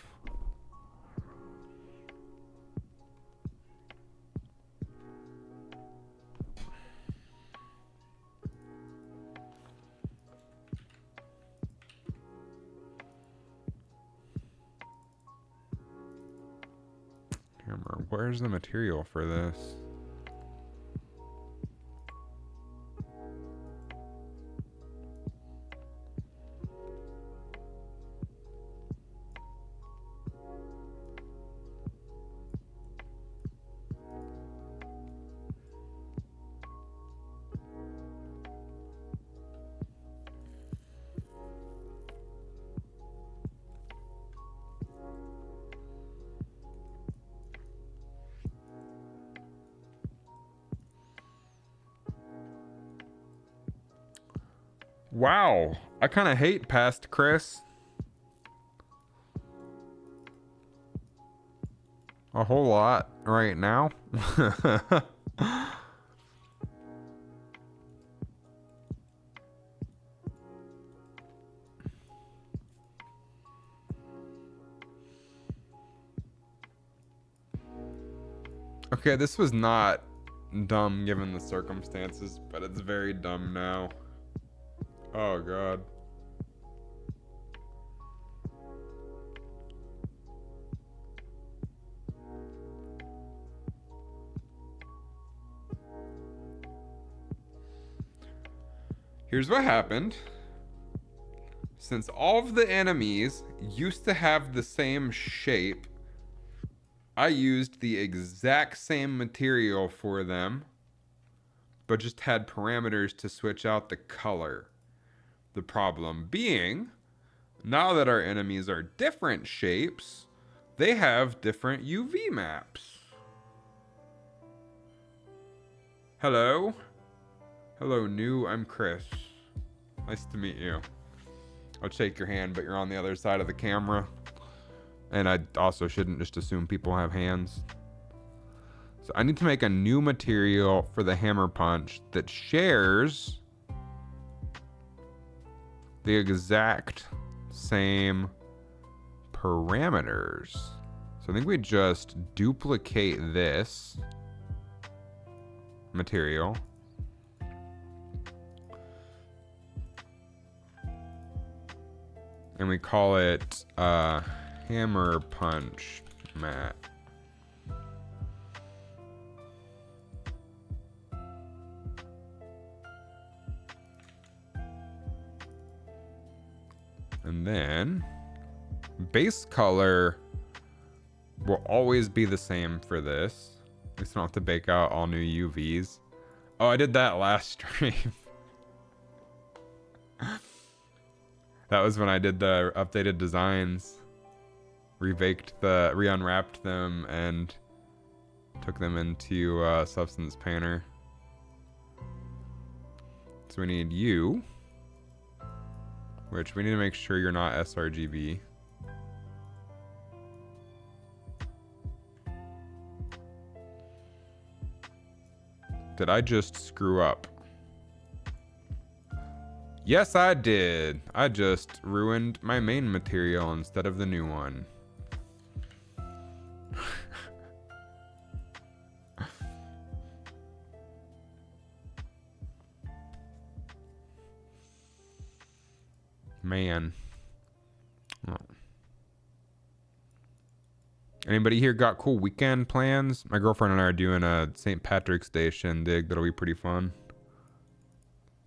hammer. Where's the material for this? Wow, I kind of hate past Chris. A whole lot right now. Okay, this was not dumb given the circumstances, but it's very dumb now. Oh god. Here's what happened. Since all of the enemies used to have the same shape, I used the exact same material for them, but just had parameters to switch out the color. The problem being, now that our enemies are different shapes, they have different UV maps. Hello? Hello, new. I'm Chris. Nice to meet you. I'll shake your hand, but you're on the other side of the camera. And I also shouldn't just assume people have hands. So I need to make a new material for the hammer punch that shares the exact same parameters. So I think we just duplicate this material. And we call it hammer punch mat. And then base color will always be the same for this. We still don't have to bake out all new UVs. Oh, I did that last stream. That was when I did the updated designs. Re-unwrapped them and took them into Substance Painter. So we need you, which we need to make sure you're not sRGB. Did I just screw up? Yes, I did. I just ruined my main material instead of the new one. Man. Oh. Anybody here got cool weekend plans? My girlfriend and I are doing a St. Patrick's Day shindig. That'll be pretty fun.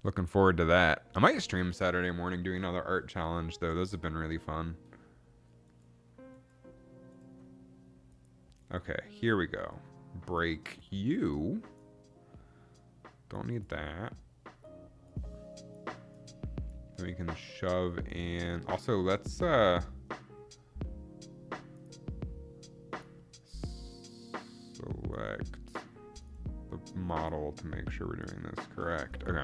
Looking forward to that. I might stream Saturday morning doing another art challenge, though. Those have been really fun. Okay, here we go. Break you. Don't need that. Then we can shove in. Also, let's select the model to make sure we're doing this correct. Okay.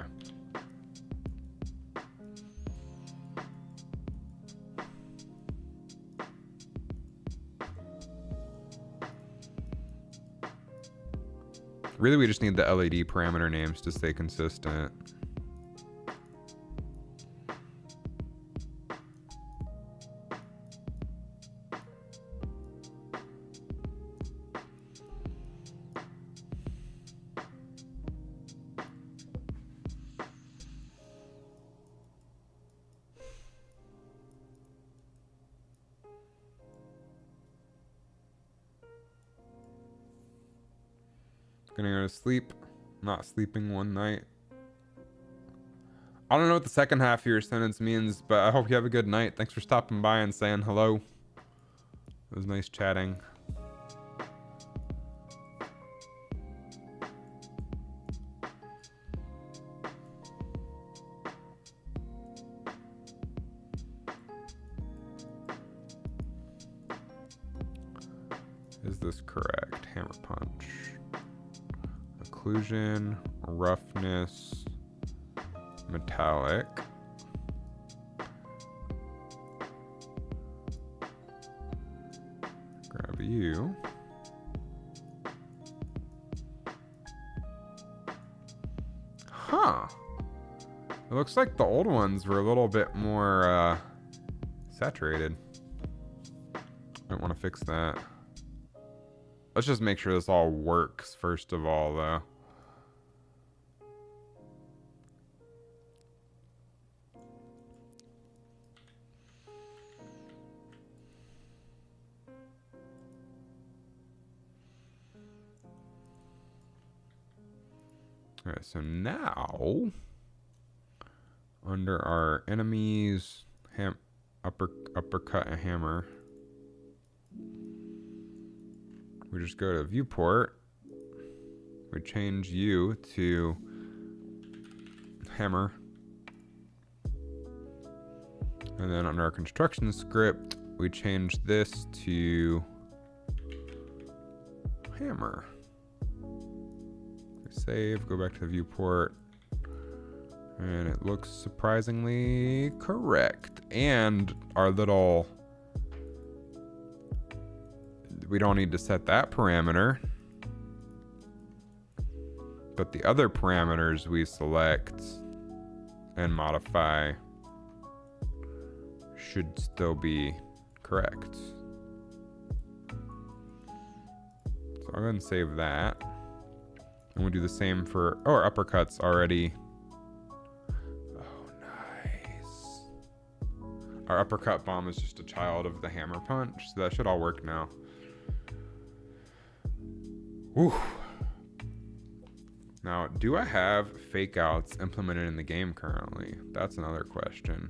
Really, we just need the LED parameter names to stay consistent. Gonna go to sleep. Not sleeping one night. I don't know what the second half of your sentence means, but I hope you have a good night. Thanks for stopping by and saying hello. It was nice chatting. Is this correct? Hammer punch. Occlusion, roughness, metallic. Grab you. Huh. It looks like the old ones were a little bit more saturated. Might want to fix that. Let's just make sure this all works first of all, though. All right, so now under our enemies, uppercut and hammer, we just go to viewport. We change you to hammer. And then under our construction script, we change this to hammer. Save, go back to the viewport. And it looks surprisingly correct. And our little... we don't need to set that parameter. But the other parameters we select and modify should still be correct. So I'll go ahead and save that. And we'll do the same for... oh, our uppercut's already... oh, nice. Our uppercut bomb is just a child of the hammer punch, so that should all work now. Whew. Now, do I have fake outs implemented in the game currently? That's another question.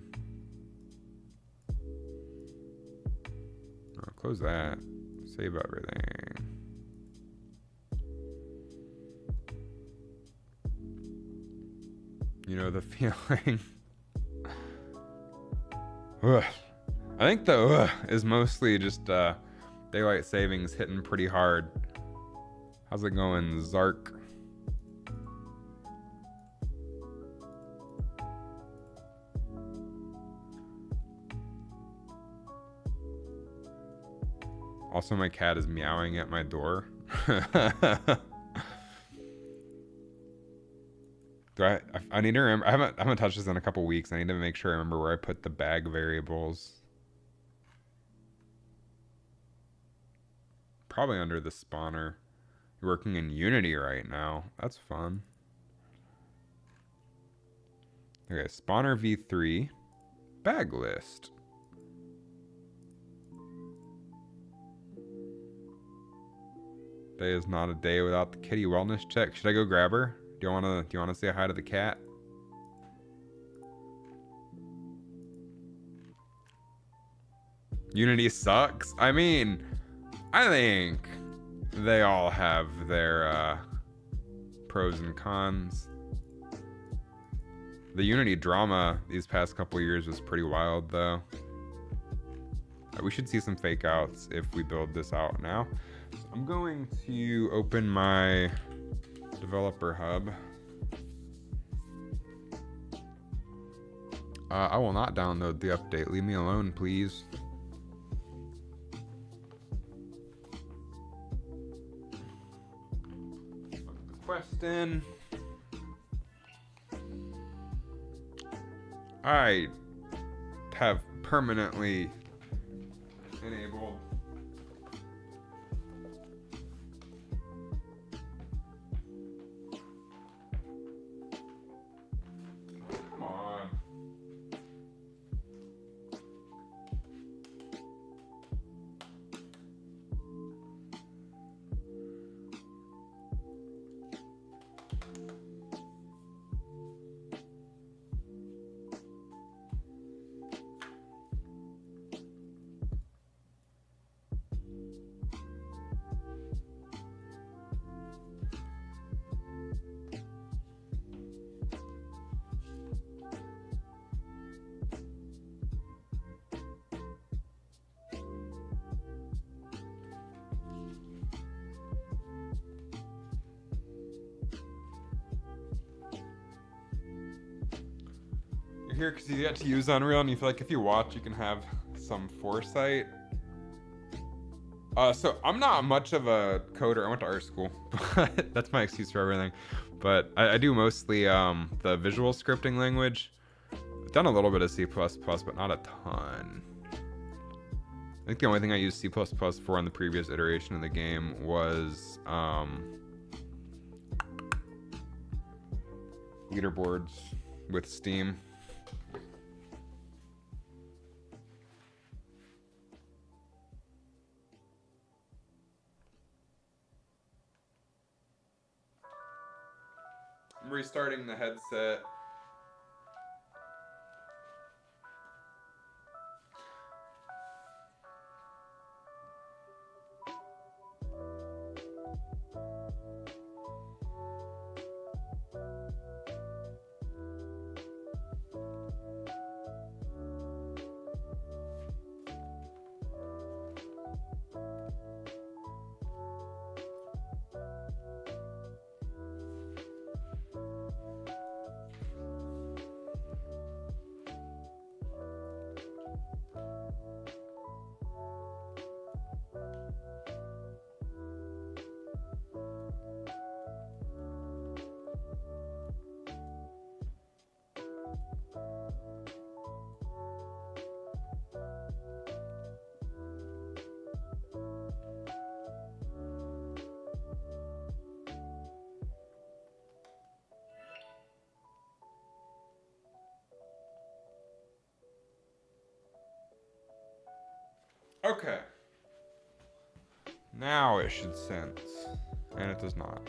I'll close that. Save everything. You know the feeling. Ugh. I think the is mostly just daylight savings hitting pretty hard. How's it going, Zark? Also, my cat is meowing at my door. Do I need to remember. I haven't touched this in a couple weeks. I need to make sure I remember where I put the bag variables. Probably under the spawner. You're working in Unity right now. That's fun. Okay, spawner v3. Bag list. Day is not a day without the kitty wellness check. Should I go grab her? Do you wanna say hi to the cat? Unity sucks. I mean, I think they all have their pros and cons. The Unity drama these past couple years was pretty wild, though. We should see some fake outs if we build this out now. So I'm going to open my developer hub. I will not download the update. Leave me alone, please. Quest in. I have permanently enabled come on. Here because you get to use Unreal and you feel like if you watch you can have some foresight. So I'm not much of a coder. I went to art school, but that's my excuse for everything. But I do mostly the visual scripting language. I've done a little bit of C++, but not a ton. I think the only thing I used C++ for in the previous iteration of the game was leaderboards with Steam. I'm restarting the headset. Okay. Now it should sense. And it does not.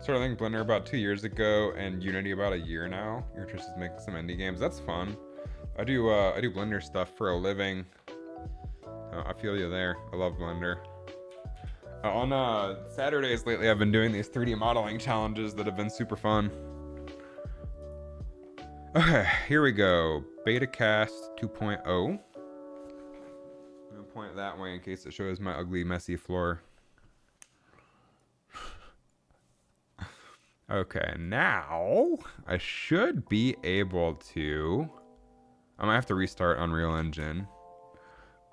Started learning Blender about 2 years ago and Unity about a year now. You're interested in making some indie games. That's fun. I do Blender stuff for a living. I feel you there. I love Blender. On Saturdays lately I've been doing these 3D modeling challenges that have been super fun. Okay, here we go. Betacast 2.0. I'm gonna point it that way in case it shows my ugly, messy floor. Okay, now I should be able to. I might have to restart Unreal Engine.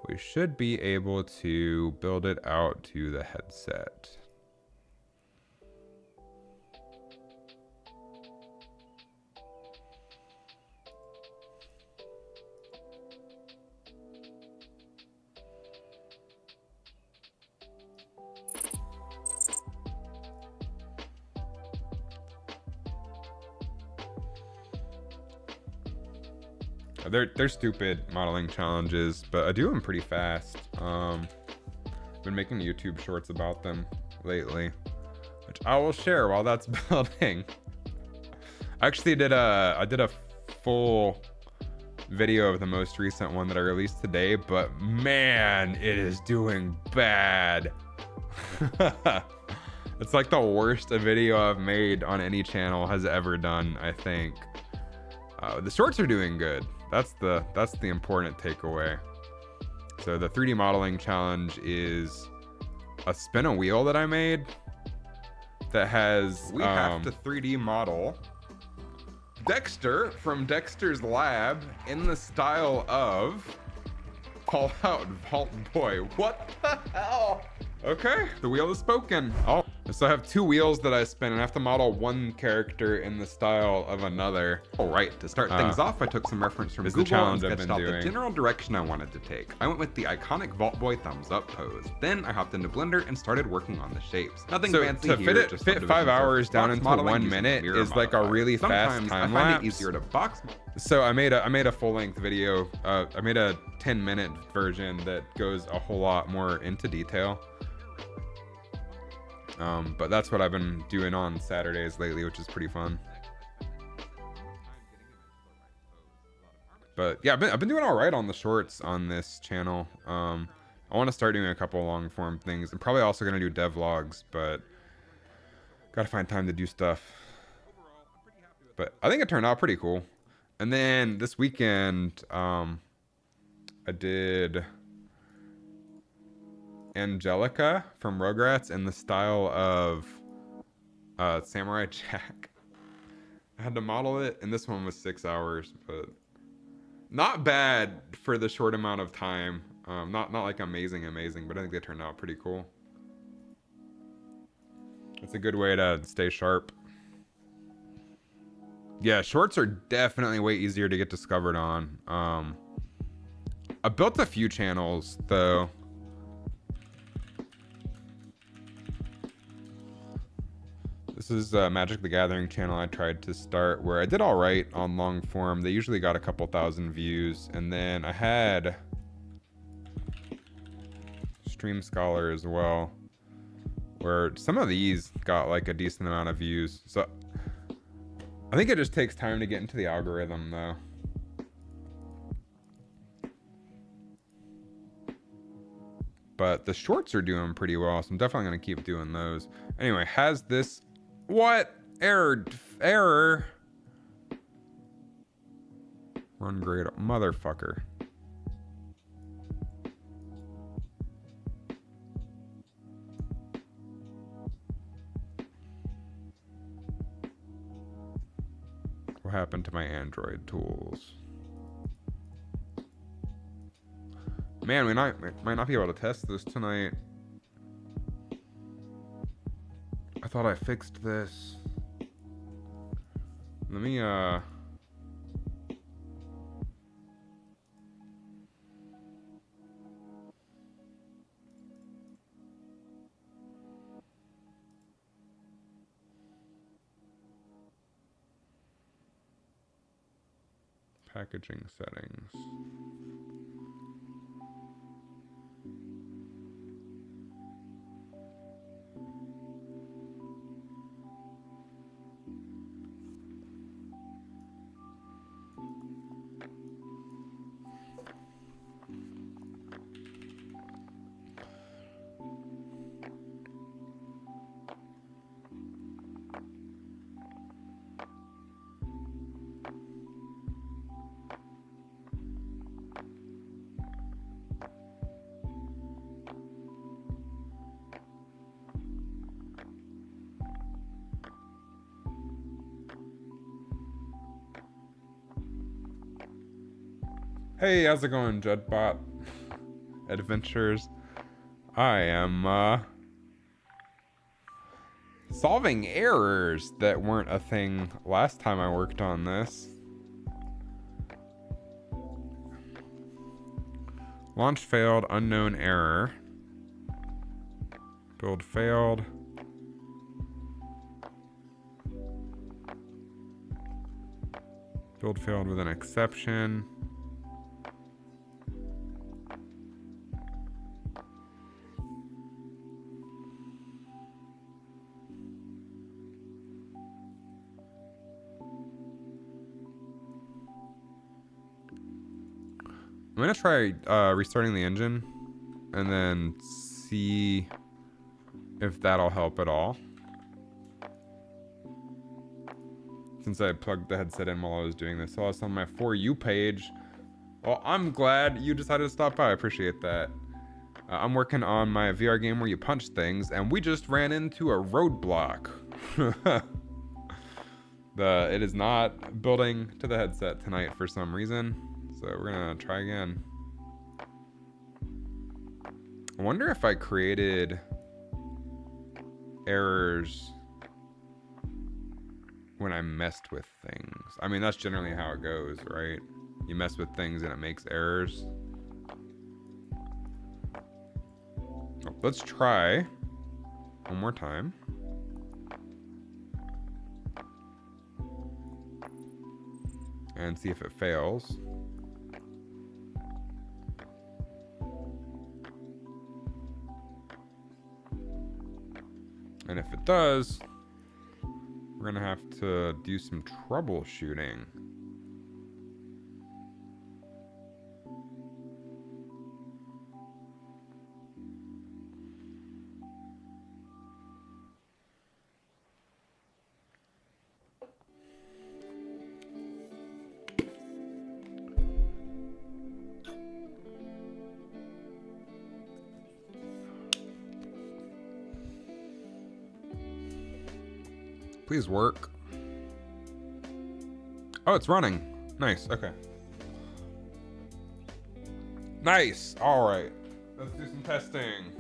We should be able to build it out to the headset. They're stupid modeling challenges, but I do them pretty fast. Been making YouTube shorts about them lately, which I will share while that's building. I actually did a full video of the most recent one that I released today, but man, it is doing bad. It's like the worst a video I've made on any channel has ever done, I think. The shorts are doing good. That's the important takeaway. So the 3D modeling challenge is a spin a wheel that I made that has we have to 3D model Dexter from Dexter's Lab in the style of Fallout Vault Boy. What the hell? Okay, the wheel is spoken. Oh, so I have 2 wheels that I spin and I have to model one character in the style of another. All right, to start things off, I took some reference from Google and sketched out the general direction I wanted to take. I went with the iconic Vault Boy thumbs up pose. Then I hopped into Blender and started working on the shapes. Nothing fancy here. To fit 5 hours down into 1 minute is like a really fast time lapse. I find it easier to box. So I made a full-length video. I made a 10-minute version that goes a whole lot more into detail. But that's what I've been doing on Saturdays lately, which is pretty fun. But yeah, I've been doing all right on the shorts on this channel. I want to start doing a couple long form things. I'm probably also going to do devlogs, but gotta find time to do stuff. But I think it turned out pretty cool. And then this weekend, I did Angelica from Rugrats in the style of Samurai Jack. I had to model it, and this one was 6 hours, but not bad for the short amount of time. Not like amazing, but I think they turned out pretty cool. It's a good way to stay sharp. Yeah, shorts are definitely way easier to get discovered on. I built a few channels though. This is Magic the Gathering channel I tried to start, where I did all right on long form. They usually got a couple thousand views. And then I had Stream Scholar as well, where some of these got like a decent amount of views. So I think it just takes time to get into the algorithm though. But the shorts are doing pretty well, so I'm definitely going to keep doing those. Anyway, has this... What? Error. Run grade. Motherfucker. What happened to my Android tools? Man, we might not be able to test this tonight. I thought I fixed this. Let me packaging settings. Hey, how's it going, Judbot Adventures? I am solving errors that weren't a thing last time I worked on this. Launch failed, unknown error. Build failed. Build failed with an exception. I'm gonna try restarting the engine and then see if that'll help at all. Since I plugged the headset in while I was doing this. So I was on my For You page. Well, I'm glad you decided to stop by. I appreciate that. I'm working on my VR game where you punch things, and we just ran into a roadblock. It is not building to the headset tonight for some reason. So we're gonna try again. I wonder if I created errors when I messed with things. I mean, that's generally how it goes, right? You mess with things and it makes errors. Oh, let's try one more time. And see if it fails. And if it does, we're gonna have to do some troubleshooting. Please work. Oh, it's running. Nice. Okay. Nice. All right. Let's do some testing.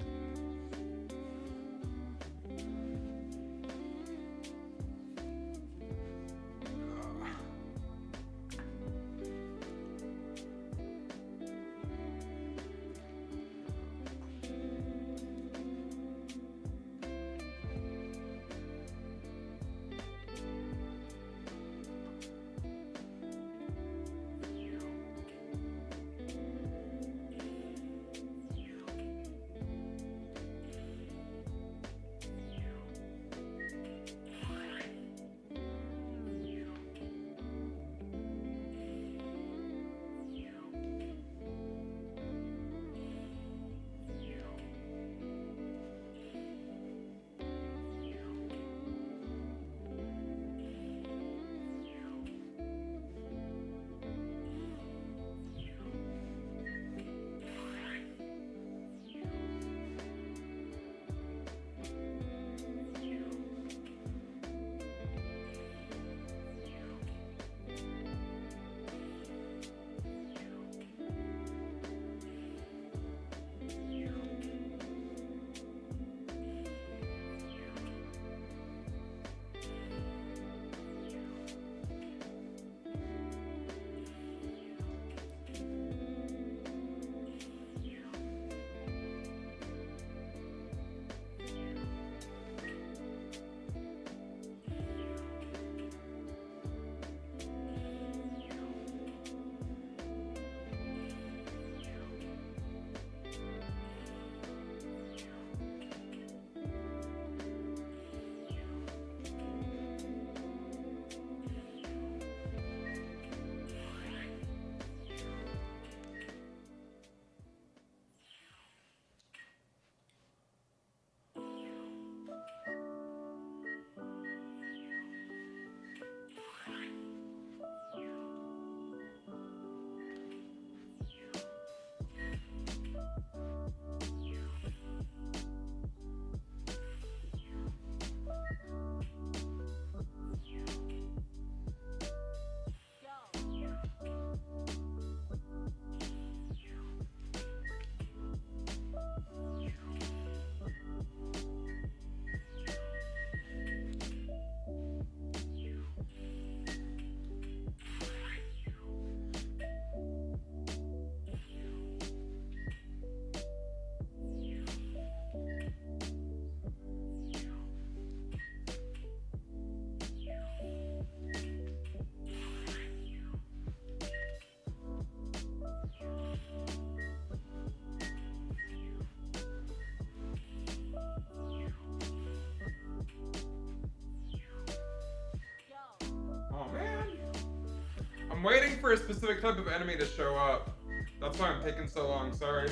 I'm waiting for a specific type of enemy to show up. That's That's why I'm taking so long, sorry.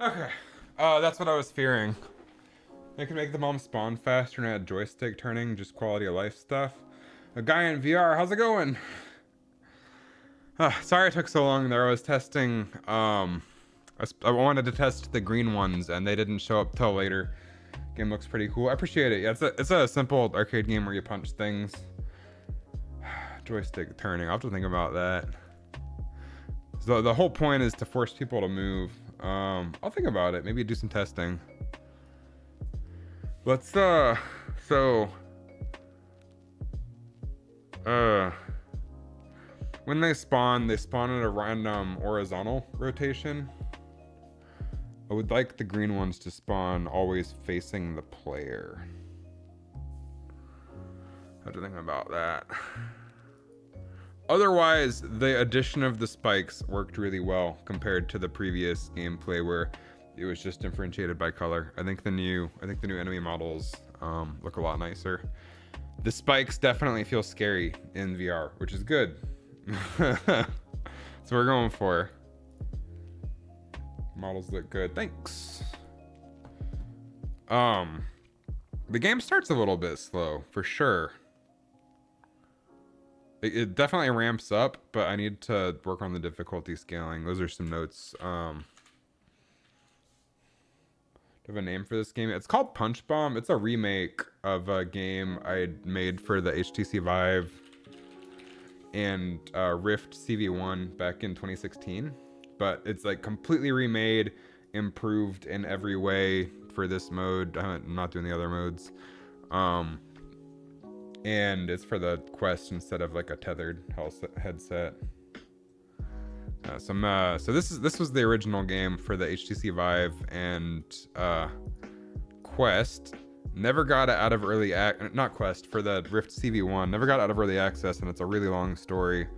Okay. That's what I was fearing. I can make the mom spawn faster and add joystick turning, just quality of life stuff. A guy in VR, how's it going? Sorry it took so long there. I was testing, I wanted to test the green ones and they didn't show up till later. Game looks pretty cool. I appreciate it. Yeah, it's a simple arcade game where you punch things. Joystick turning, I'll have to think about that. So the whole point is to force people to move. I'll think about it. Maybe do some testing. Let's when they spawn at a random horizontal rotation. I would like the green ones to spawn always facing the player. I have to think about that. Otherwise, the addition of the spikes worked really well compared to the previous gameplay where it was just differentiated by color. I think the new enemy models look a lot nicer. The spikes definitely feel scary in VR, which is good. That's what we're going for. Models look good. Thanks. The game starts a little bit slow, for sure. It definitely ramps up, but I need to work on the difficulty scaling. Those are some notes. Do I have a name for this game? It's called Punch Bomb. It's a remake of a game I made for the HTC Vive and Rift CV1 back in 2016. But it's like completely remade, improved in every way for this mode. I'm not doing the other modes. And it's for the Quest instead of like a tethered headset. So this was the original game for the HTC Vive and Quest. Never got it out of early not Quest, for the Rift CV1. Never got out of early access, and it's a really long story.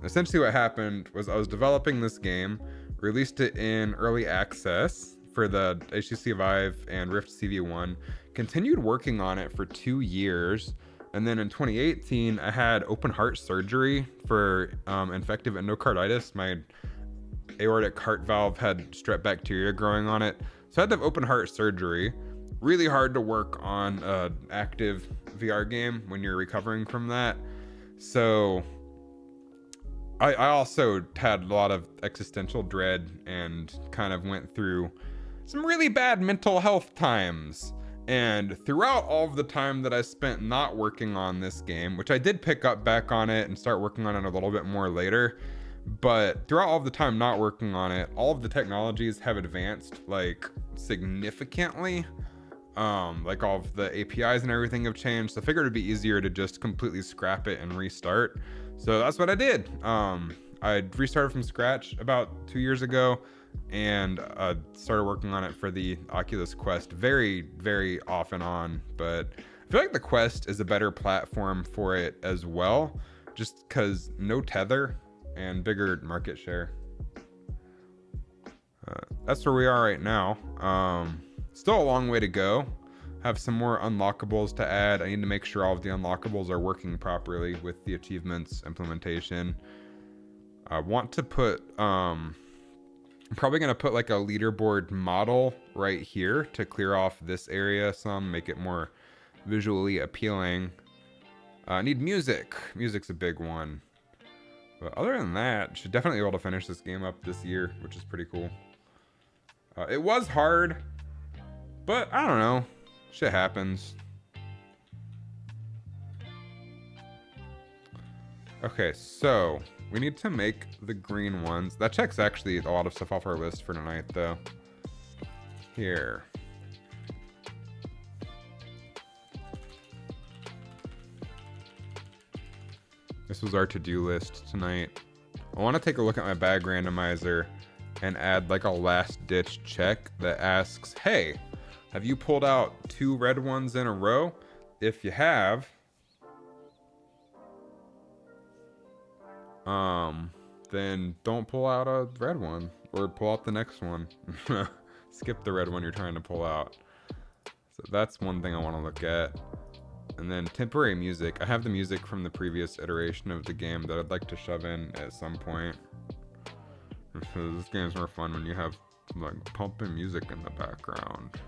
Essentially what happened was I was developing this game, released it in early access for the HTC Vive and Rift CV1, continued working on it for 2 years, and then in 2018 I had open heart surgery for infective endocarditis. My aortic heart valve had strep bacteria growing on it, so I had to have open heart surgery. Really hard to work on an active VR game when you're recovering from that. So I also had a lot of existential dread and kind of went through some really bad mental health times. And throughout all of the time that I spent not working on this game, which I did pick up back on it and start working on it a little bit more later, but throughout all of the time not working on it, all of the technologies have advanced like significantly. Like all of the APIs and everything have changed, so I figured it'd be easier to just completely scrap it and restart. So that's what I did. I restarted from scratch about 2 years ago and started working on it for the Oculus Quest very, very off and on. But I feel like the Quest is a better platform for it as well, just because no tether and bigger market share. That's where we are right now. Still a long way to go. Have some more unlockables to add. I need to make sure all of the unlockables are working properly with the achievements implementation. I want to put, I'm probably going to put like a leaderboard model right here to clear off this area some, make it more visually appealing. I need music. Music's a big one. But other than that, should definitely be able to finish this game up this year, which is pretty cool. It was hard, but I don't know. Shit happens. Okay, so we need to make the green ones. That checks actually a lot of stuff off our list for tonight, though. Here. This was our to-do list tonight. I want to take a look at my bag randomizer and add like a last-ditch check that asks, hey, have you pulled out 2 red ones in a row? If you have, then don't pull out a red one, or pull out the next one. Skip the red one you're trying to pull out. So that's one thing I want to look at. And then temporary music. I have the music from the previous iteration of the game that I'd like to shove in at some point. This game's more fun when you have like pumping music in the background.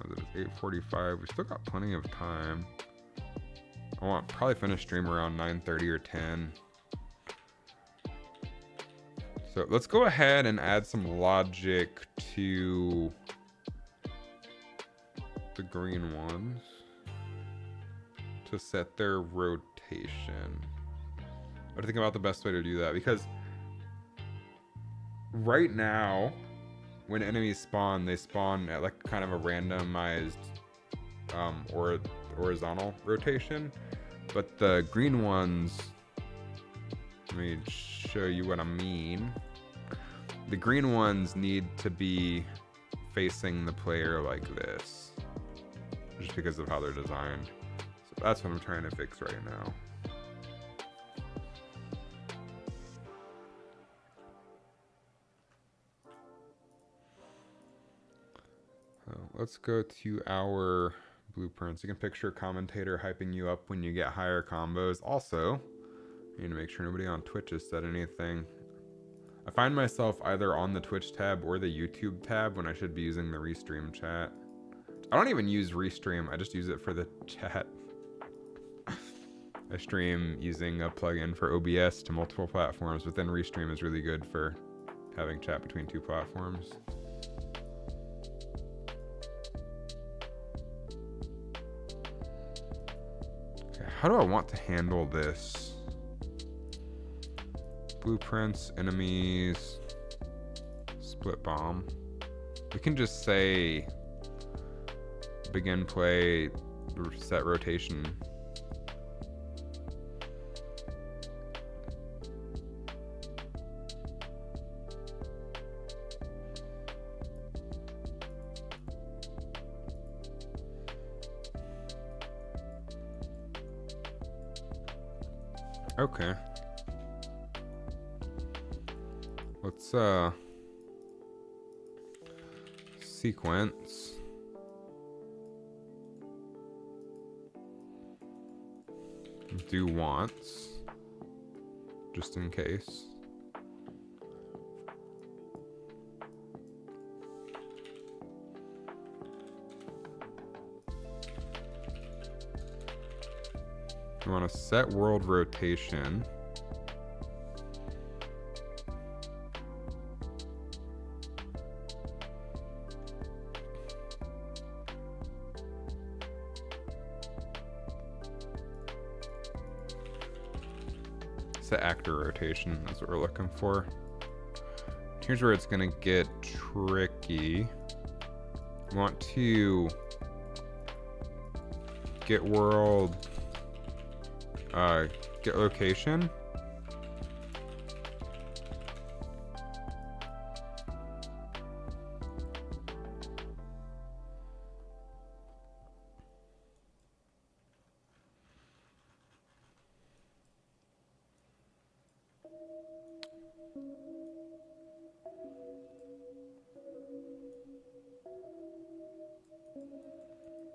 It is 8:45. We still got plenty of time. I want probably finish stream around 9:30 or 10. So let's go ahead and add some logic to the green ones to set their rotation. I think about the best way to do that, because right now when enemies spawn, they spawn at like kind of a randomized or horizontal rotation, but the green ones, let me show you what I mean. The green ones need to be facing the player like this, just because of how they're designed. So that's what I'm trying to fix right now. Let's go to our blueprints. You can picture a commentator hyping you up when you get higher combos. Also, I need to make sure nobody on Twitch has said anything. I find myself either on the Twitch tab or the YouTube tab when I should be using the Restream chat. I don't even use Restream, I just use it for the chat. I stream using a plugin for OBS to multiple platforms, but then Restream is really good for having chat between 2 platforms. How do I want to handle this? Blueprints, enemies, split bomb. We can just say begin play, set rotation. Okay. Let's sequence. Do wants, just in case. We want to set world rotation. Set actor rotation, that's what we're looking for. Here's where it's gonna get tricky. We want to get world, get location.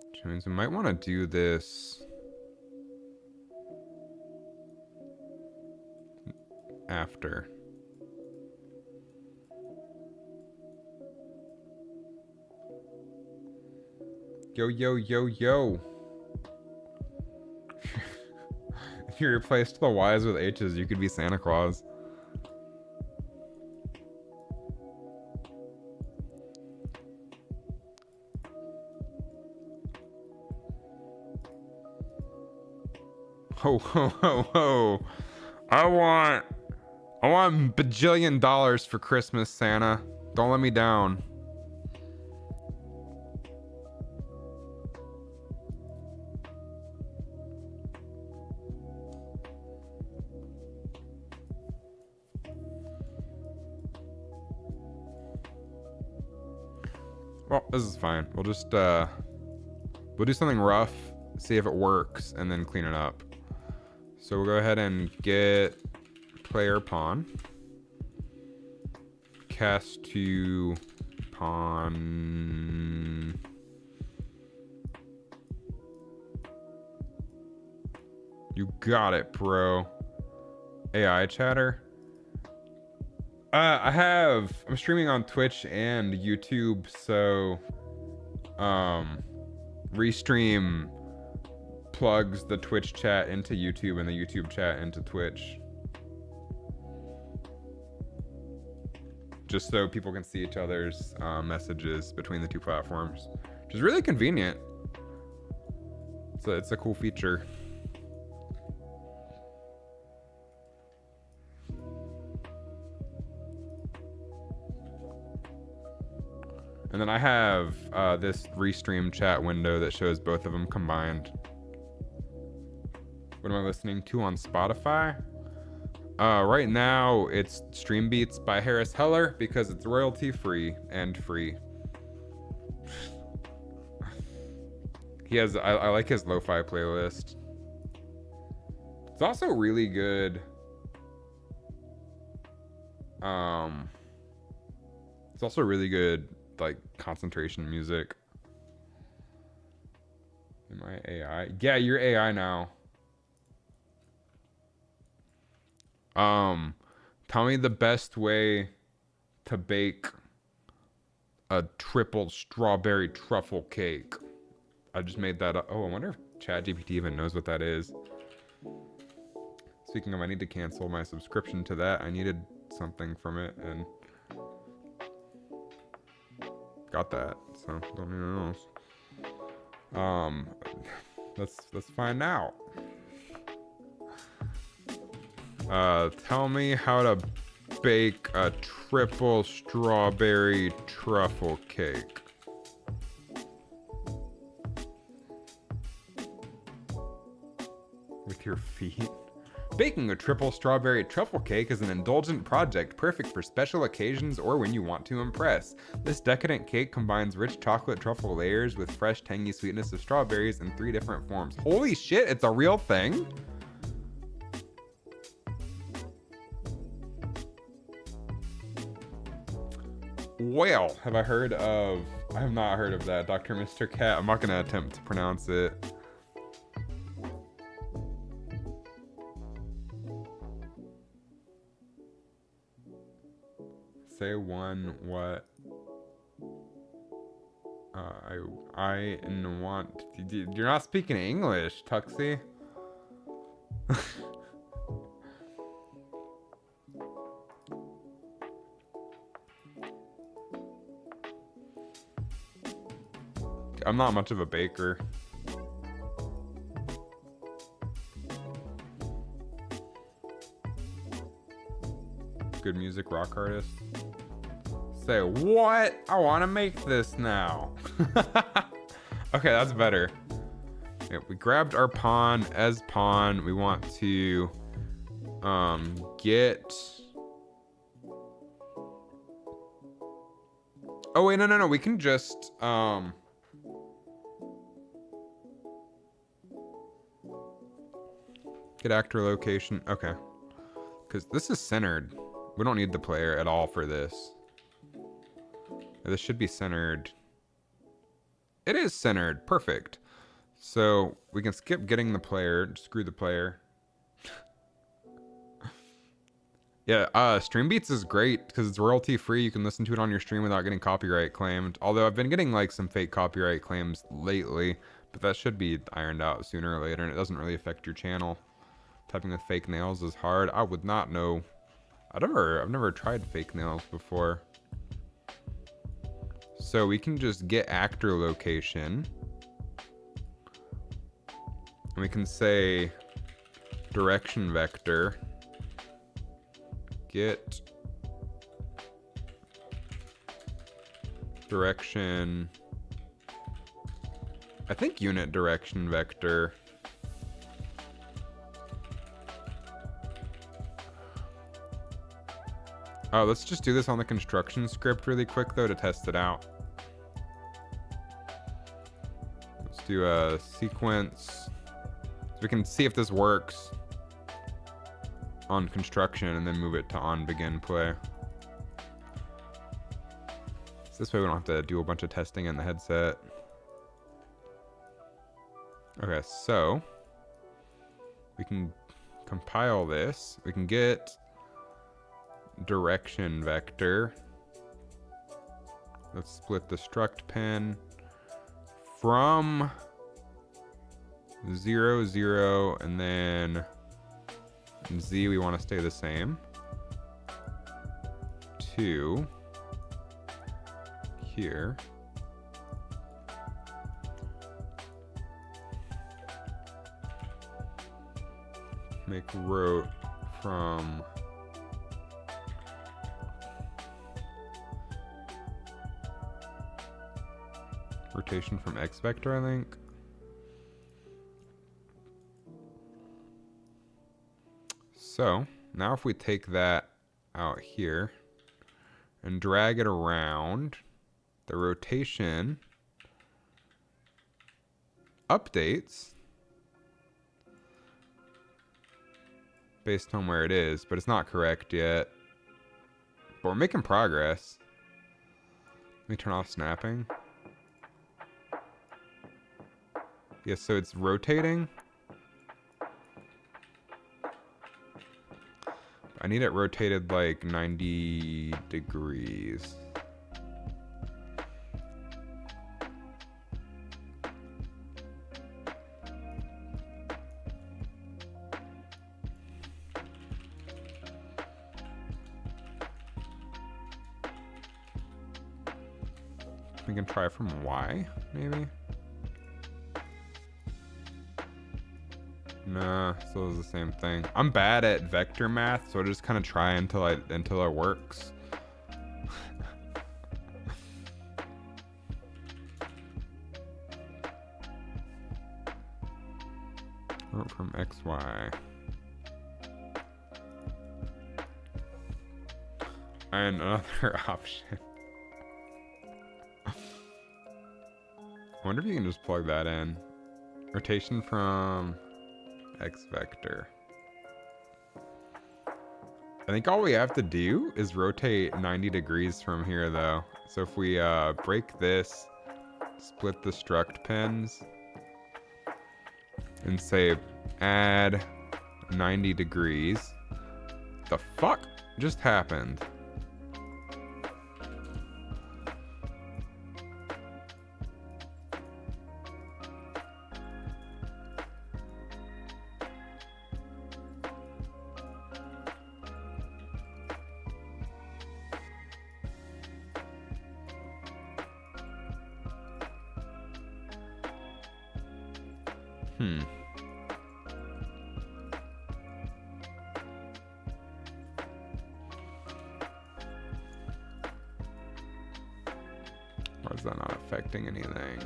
Which means we might want to do this after. Yo, yo, yo, yo. You replaced the Y's with H's. You could be Santa Claus. Ho ho ho ho! I want bajillion dollars for Christmas, Santa. Don't let me down. Well, this is fine. We'll just we'll do something rough, see if it works, and then clean it up. So we'll go ahead and get player pawn. Cast to pawn. You got it, bro. AI chatter. I'm streaming on Twitch and YouTube, so Restream plugs the Twitch chat into YouTube and the YouTube chat into Twitch. Just so people can see each other's messages between the two platforms, which is really convenient. So it's a cool feature. And then I have this Restream chat window that shows both of them combined. What am I listening to on Spotify? Right now, it's Stream Beats by Harris Heller because it's royalty free and free. He has, I like his lo-fi playlist. It's also really good. It's also really good, like, concentration music. Am I AI? Yeah, you're AI now. Tell me the best way to bake a triple strawberry truffle cake. I just made that up. Oh, I wonder if ChatGPT even knows what that is. Speaking of, I need to cancel my subscription to that. I needed something from it and got that, so don't even know. Let's find out. Tell me how to bake a triple strawberry truffle cake. With your feet? Baking a triple strawberry truffle cake is an indulgent project perfect for special occasions or when you want to impress. This decadent cake combines rich chocolate truffle layers with fresh tangy sweetness of strawberries in 3 different forms. Holy shit, it's a real thing? Well, have I heard of... I have not heard of that, Dr. Mr. Cat. I'm not going to attempt to pronounce it. Say one what? I want... You're not speaking English, Tuxie. I'm not much of a baker. Good music, rock artist. Say what? I want to make this now. Okay, that's better. Yeah, we grabbed our pawn as pawn. We want to get... Oh wait, no. We can just get actor location. Okay. Because this is centered. We don't need the player at all for this. This should be centered. It is centered. Perfect. So we can skip getting the player. Screw the player. Yeah, Stream Beats is great because it's royalty free. You can listen to it on your stream without getting copyright claimed. Although I've been getting like some fake copyright claims lately, but that should be ironed out sooner or later, and it doesn't really affect your channel. Typing with fake nails is hard. I would not know. I've never tried fake nails before. So we can just get actor location. And we can say direction vector. Get direction. I think unit direction vector. Oh, let's just do this on the construction script really quick though to test it out. Let's do a sequence so we can see if this works on construction and then move it to on begin play. So this way we don't have to do a bunch of testing in the headset. Okay, so we can compile this. We can get direction vector. Let's split the struct pen from 0, 0, and then Z we want to stay the same. 2 here. Make rot from rotation from X vector, I think. So now if we take that out here and drag it around, the rotation updates based on where it is, but it's not correct yet. But we're making progress. Let me turn off snapping. Yes, so it's rotating. I need it rotated like 90 degrees. We can try from Y, maybe. Nah, still is the same thing. I'm bad at vector math, so I just kind of try until it works. From XY. And another option. I wonder if you can just plug that in. Rotation from X vector. I think all we have to do is rotate 90 degrees from here though. So if we break this, split the struct pens, and say add 90 degrees. The fuck just happened? Why is that not affecting anything?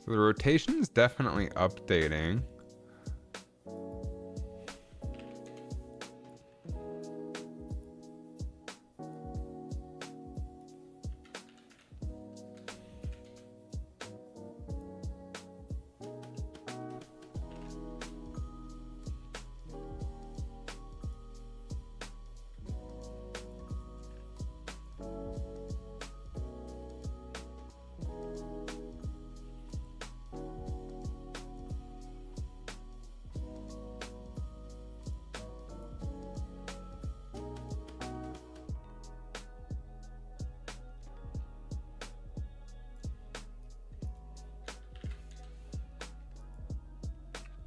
So the rotation is definitely updating.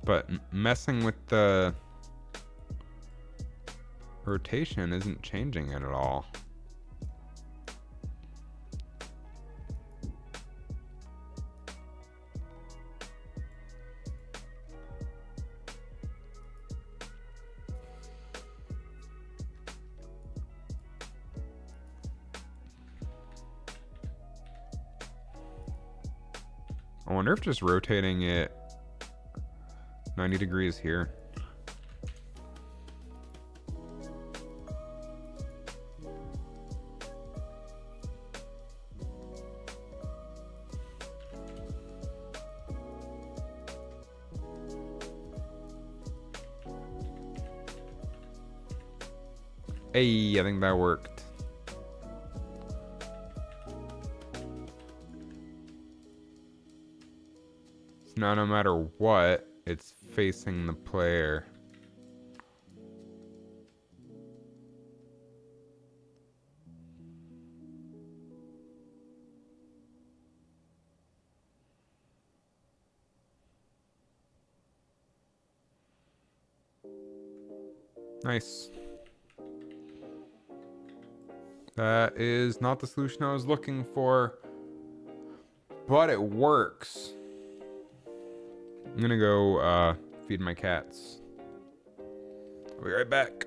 but messing with the rotation isn't changing it at all. I wonder if just rotating it 90 degrees here. Hey, I think that worked. So now no matter what, it's facing the player. Nice. That is not the solution I was looking for, but it works. I'm gonna go feed my cats. I'll be right back.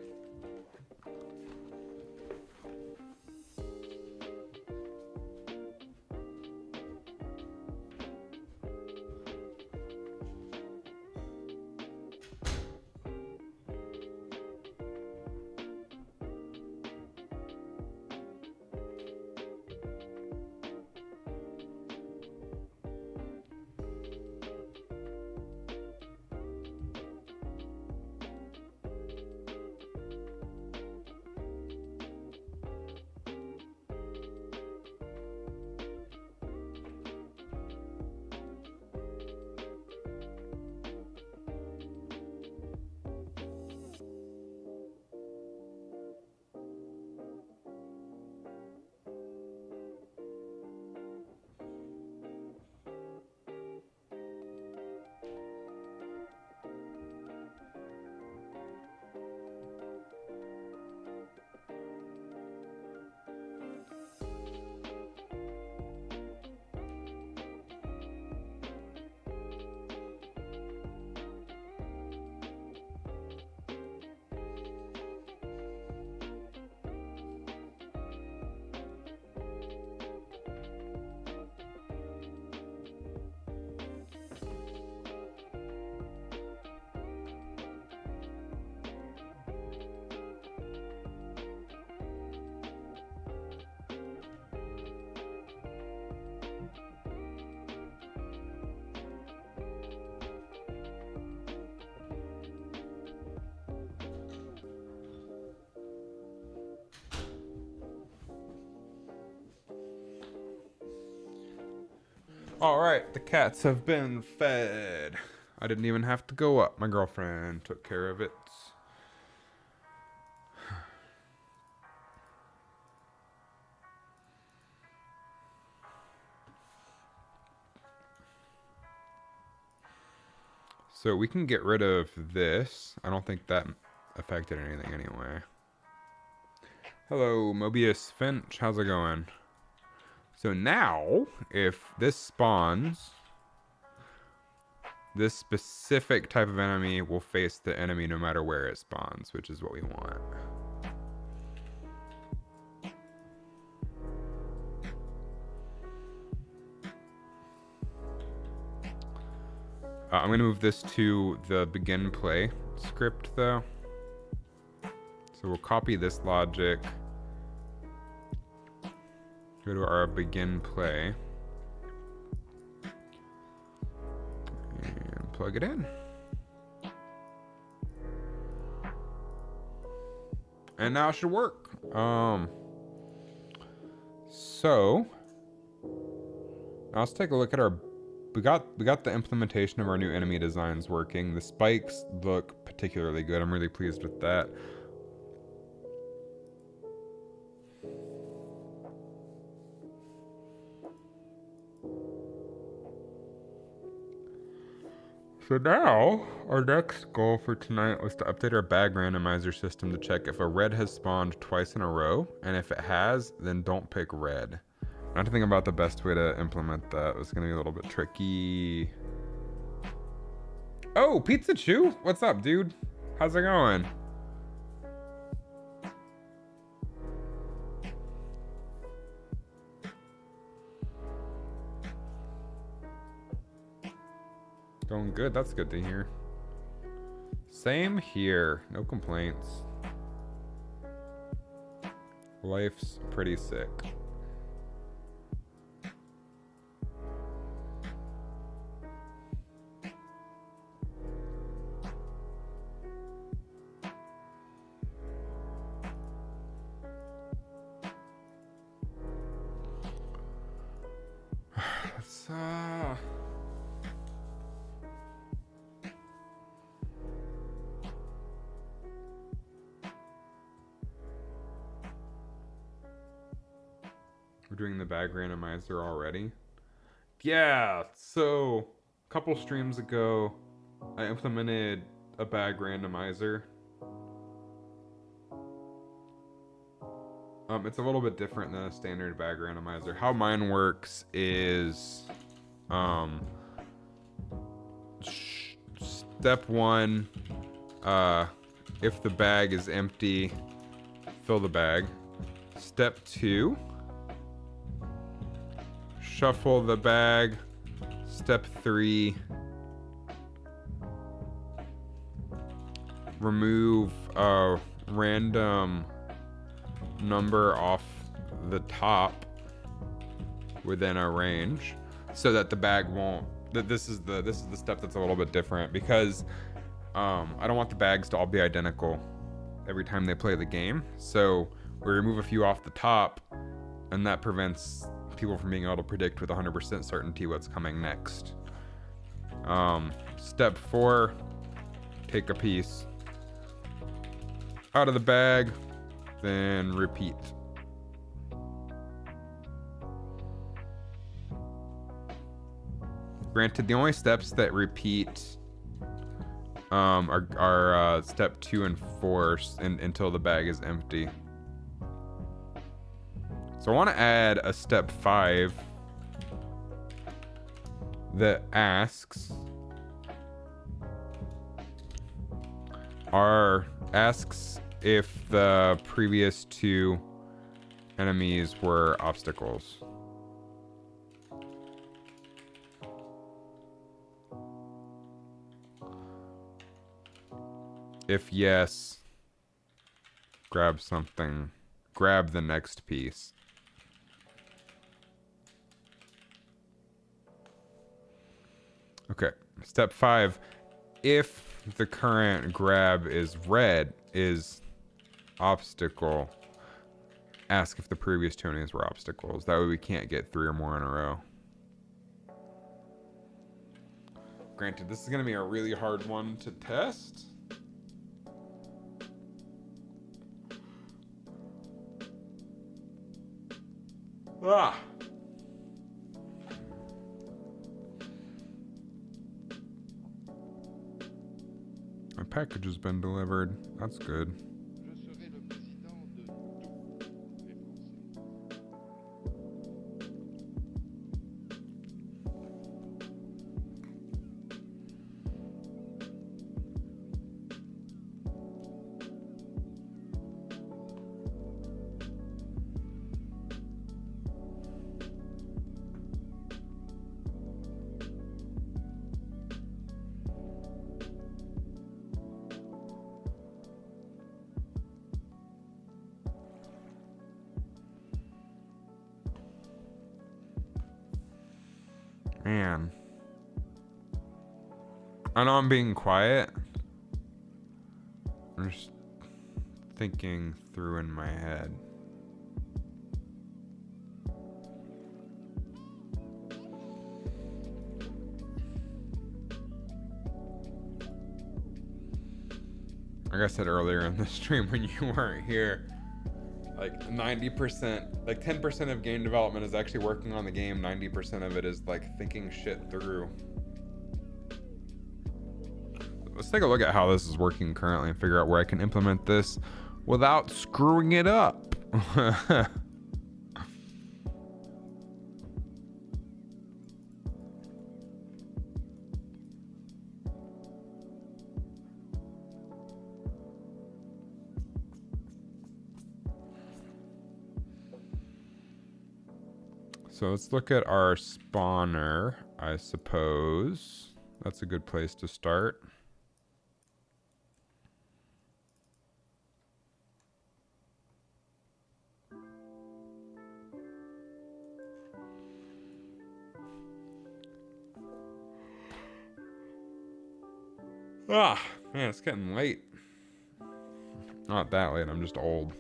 All right, the cats have been fed. I didn't even have to go up. My girlfriend took care of it. So we can get rid of this. I don't think that affected anything anyway. Hello, Mobius Finch. How's it going? So now, if this spawns, this specific type of enemy will face the enemy no matter where it spawns, which is what we want. I'm going to move this to the begin play script though. So we'll copy this logic, go to our begin play, and plug it in. And now it should work. So now let's take a look at our. We got the implementation of our new enemy designs working. The spikes look particularly good. I'm really pleased with that. So now, our next goal for tonight was to update our bag randomizer system to check if a red has spawned twice in a row, and if it has, then don't pick red. I have to think about the best way to implement that. It's gonna be a little bit tricky. Oh, Pizza Chew? What's up, dude? How's it going? Going good, that's good to hear. Same here, no complaints. Life's pretty sick. Let's We're doing the bag randomizer already. Yeah, so a couple streams ago, I implemented a bag randomizer. It's a little bit different than a standard bag randomizer. How mine works is, step one, if the bag is empty, fill the bag. Step two, shuffle the bag. Step three, remove a random number off the top within a range so that the bag won't. This is the step that's a little bit different because I don't want the bags to all be identical every time they play the game. So we remove a few off the top, and that prevents people from being able to predict with 100% certainty what's coming next. Step four, take a piece out of the bag, then repeat. Granted, the only steps that repeat are step 2 and 4 until the bag is empty. So I want to add a step 5 that asks if the previous 2 enemies were obstacles. If yes, grab something. Grab the next piece. Okay, step 5. If the current grab is red, is obstacle, ask if the previous 2 enemies were obstacles. That way we can't get 3 or more in a row. Granted, this is going to be a really hard one to test. Ah! My package has been delivered. That's good. Man. I know I'm being quiet. I'm just thinking through in my head. Like I said earlier in the stream when you weren't here, like 90%, like 10% of game development is actually working on the game. 90% of it is like thinking shit through. let's take a look at how this is working currently and figure out where I can implement this without screwing it up. So let's look at our spawner, I suppose. That's a good place to start. Ah, man, it's getting late. Not that late, I'm just old.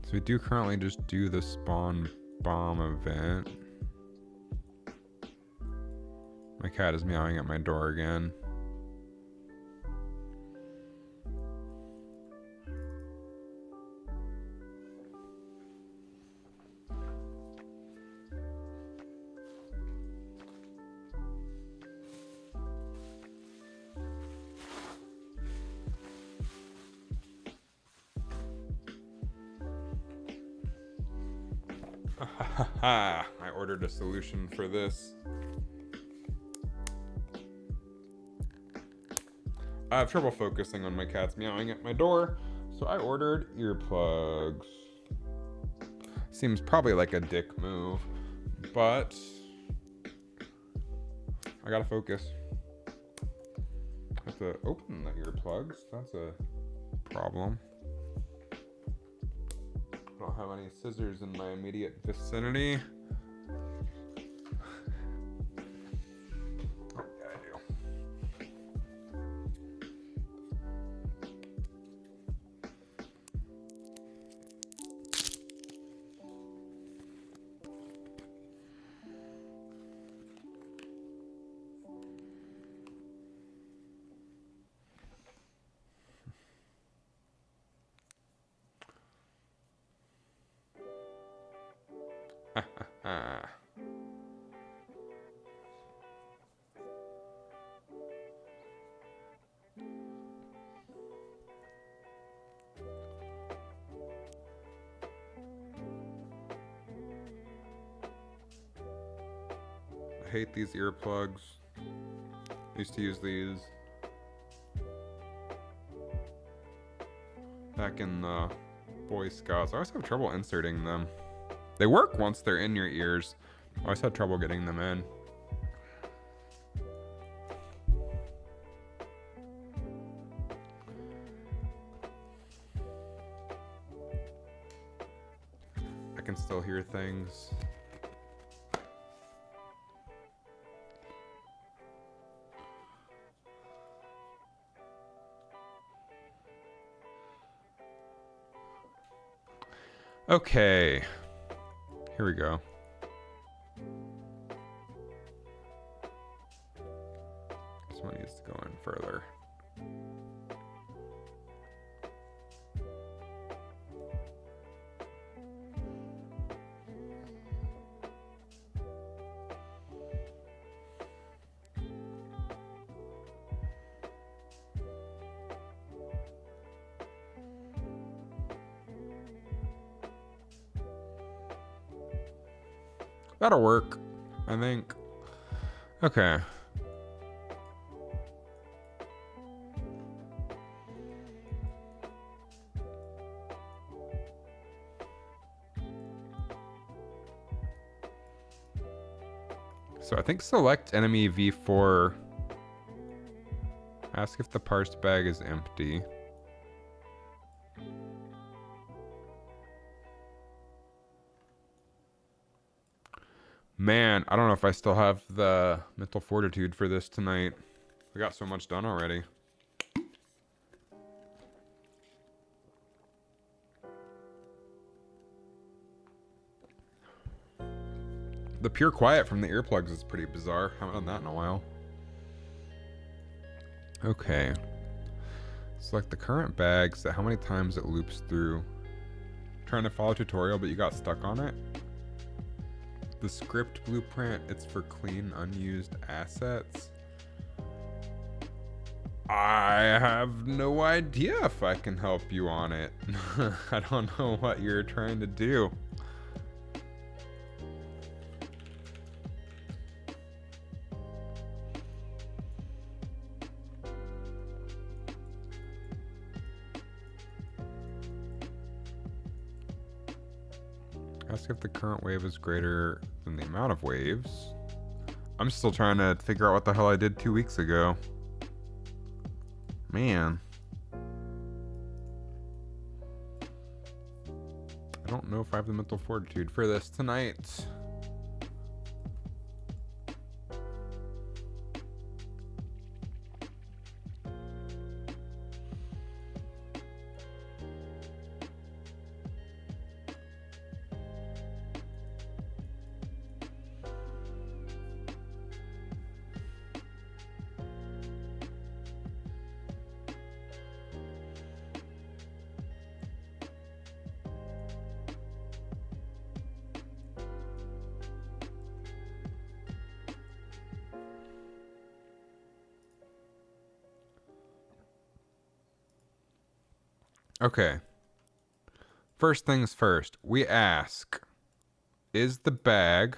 So we do currently just do the spawn bomb event. My cat is meowing at my door again. I ordered a solution for this. I have trouble focusing when my cat's meowing at my door, so I ordered earplugs. Seems probably like a dick move, but I gotta focus. I have to open the earplugs. That's a problem. I don't have any scissors in my immediate vicinity. Oh, yeah, I do. I hate these earplugs. I used to use these back in the Boy Scouts. I always have trouble inserting them. They work once they're in your ears. I always had trouble getting them in. I can still hear things. Okay, here we go. This one needs to go in further. That'll work, I think. Okay. So I think select enemy V4. Ask if the parsed bag is empty. Man, I don't know if I still have the mental fortitude for this tonight. I got so much done already. The pure quiet from the earplugs is pretty bizarre. Haven't done that in a while. Okay. Select the current bag. So how many times it loops through. Trying to follow a tutorial, but you got stuck on it. The script blueprint, it's for clean, unused assets. I have no idea if I can help you on it. I don't know what you're trying to do. Ask if the current wave is greater than the amount of waves. I'm still trying to figure out what the hell I did 2 weeks ago. Man. I don't know if I have the mental fortitude for this tonight. Okay. First things first, we ask, is the bag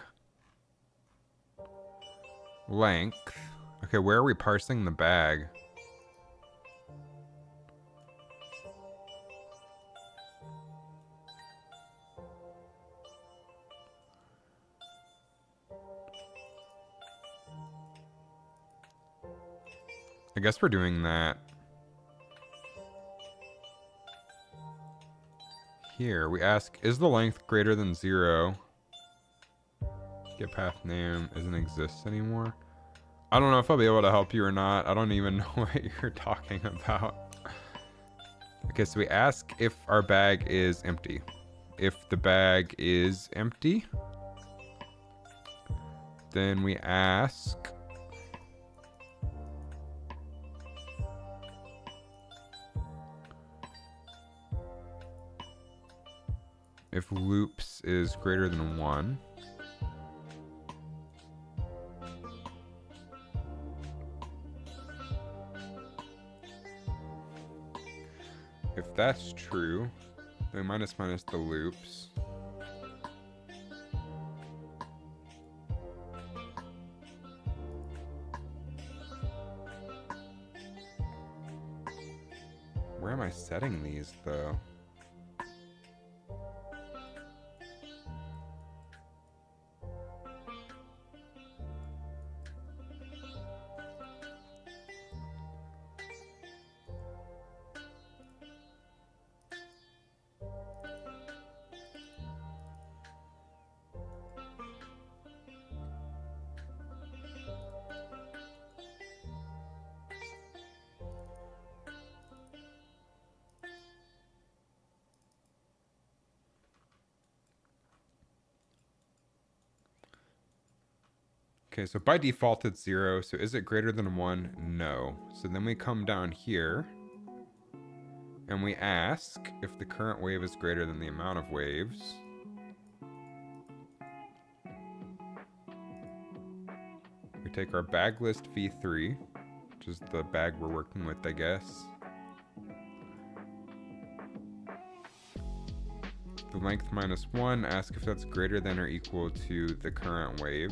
length? Okay, where are we parsing the bag? I guess we're doing that. Here, we ask, is the length greater than 0? Get path name doesn't exist anymore. I don't know if I'll be able to help you or not. I don't even know what you're talking about. Okay, so we ask if our bag is empty. If the bag is empty, then we ask if loops is greater than 1. If that's true, then minus the loops. Where am I setting these though? Okay, so by default it's 0. So is it greater than 1? No. So then we come down here and we ask if the current wave is greater than the amount of waves. We take our bag list V3, which is the bag we're working with, I guess. The length minus 1, ask if that's greater than or equal to the current wave.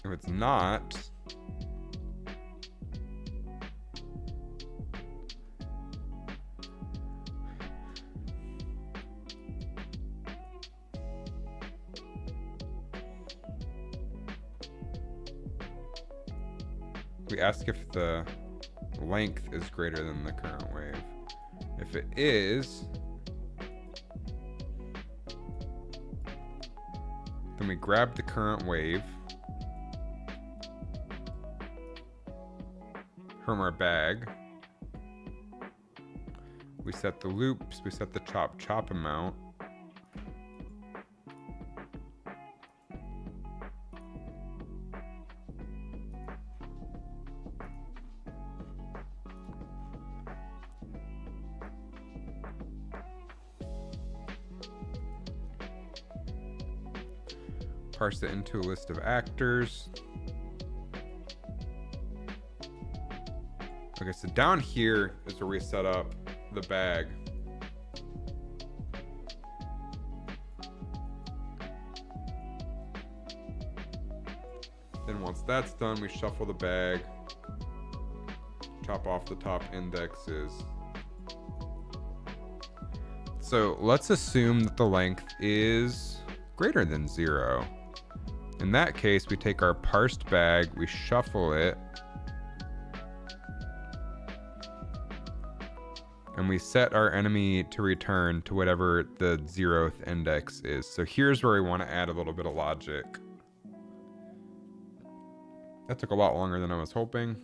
If it's not, we ask if the length is greater than the current wave. If it is, then we grab the current wave from our bag. We set the loops, we set the chop amount. Parse it into a list of actors. Okay, so down here is where we set up the bag. Then once that's done, we shuffle the bag, chop off the top indexes. So let's assume that the length is greater than 0. In that case, we take our parsed bag, we shuffle it, and we set our enemy to return to whatever the 0th index is. So here's where we want to add a little bit of logic. That took a lot longer than I was hoping.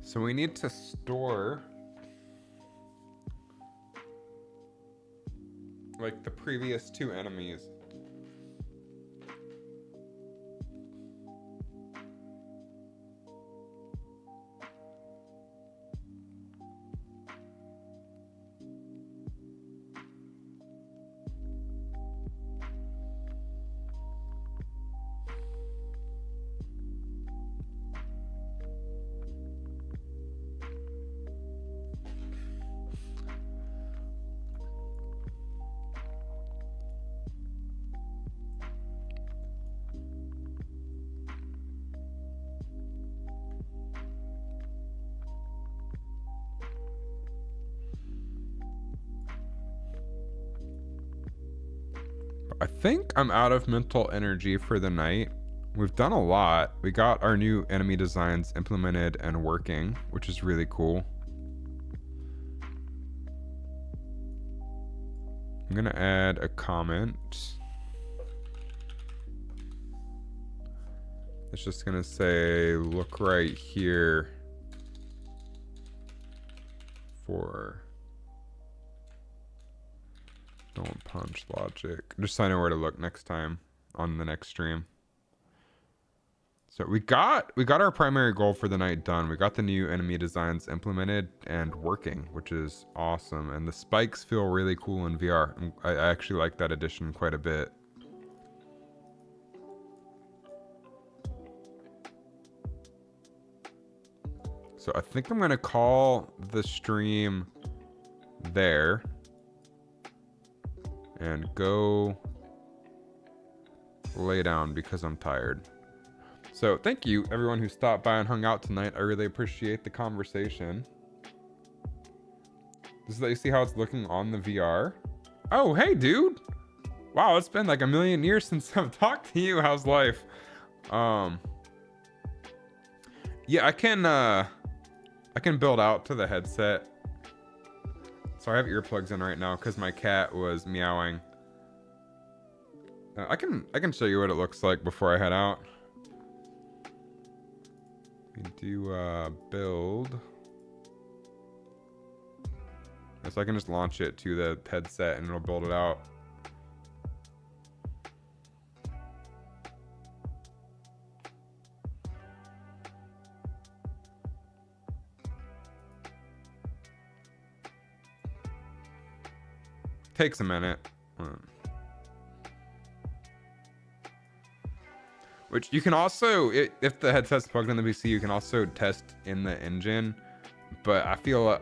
So we need to store like the previous 2 enemies. I think I'm out of mental energy for the night. We've done a lot. We got our new enemy designs implemented and working, which is really cool. I'm gonna add a comment. It's just gonna say, look right here for don't punch logic. Just so I know where to look next time on the next stream. So we got our primary goal for the night done. We got the new enemy designs implemented and working, which is awesome. And the spikes feel really cool in VR. I actually like that addition quite a bit. So I think I'm gonna call the stream there and go lay down because I'm tired. So thank you everyone who stopped by and hung out tonight. I really appreciate the conversation. This is, you see how it's looking on the VR? Oh, hey dude. Wow, it's been like a million years since I've talked to you. How's life? Yeah, I can build out to the headset. So I have earplugs in right now because my cat was meowing. I can show you what it looks like before I head out. We do build. So I can just launch it to the headset and it'll build it out. Takes a minute. Which you can also, if the headset's plugged in the PC, you can also test in the engine. But I feel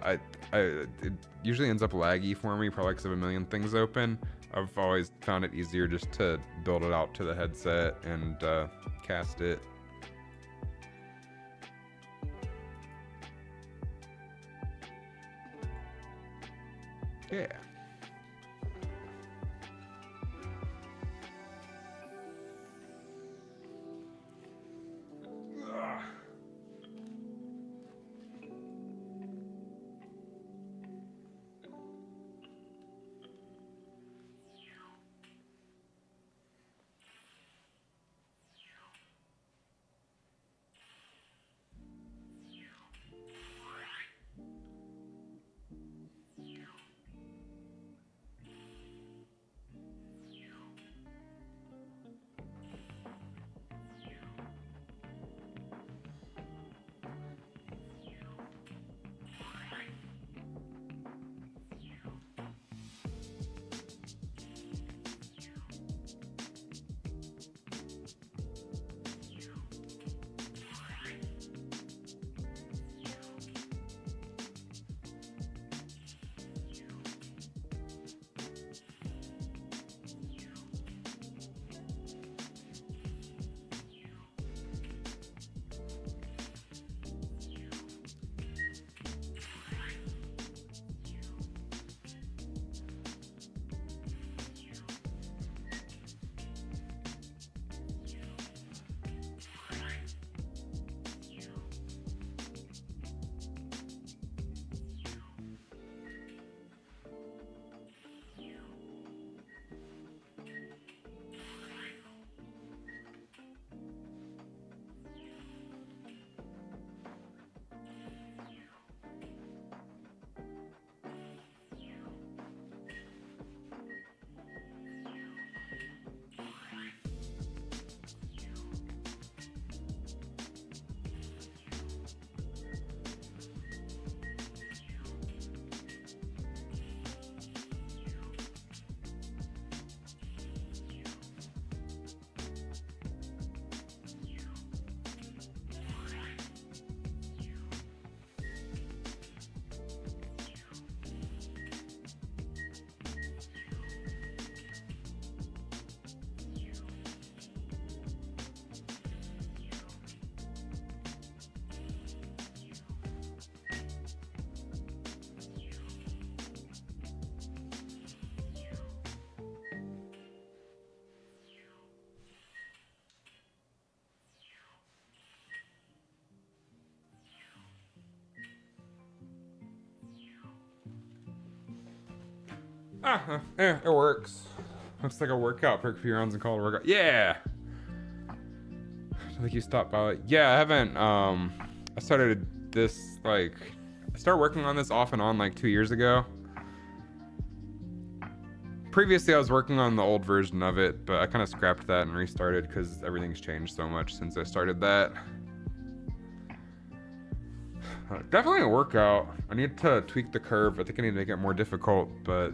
it usually ends up laggy for me, probably because I have a million things open. I've always found it easier just to build it out to the headset and cast it. Yeah. It works. Looks like a workout for a few rounds and call it a workout. Yeah! I think you stopped by. Yeah, I haven't, I started this, I started working on this off and on 2 years ago. Previously, I was working on the old version of it, but I kind of scrapped that and restarted because everything's changed so much since I started that. Definitely a workout. I need to tweak the curve. I think I need to make it more difficult, but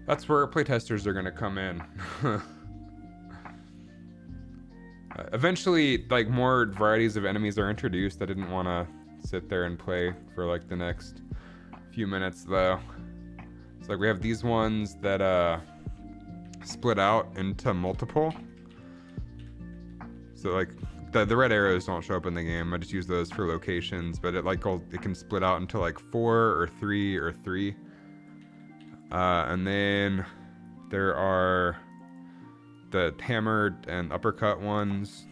that's where playtesters are going to come in. Eventually, more varieties of enemies are introduced. I didn't want to sit there and play for the next few minutes though. So we have these ones that split out into multiple. So the red arrows don't show up in the game. I just use those for locations, but it can split out into 4 or 3 or 3. And then there are the hammered and uppercut ones.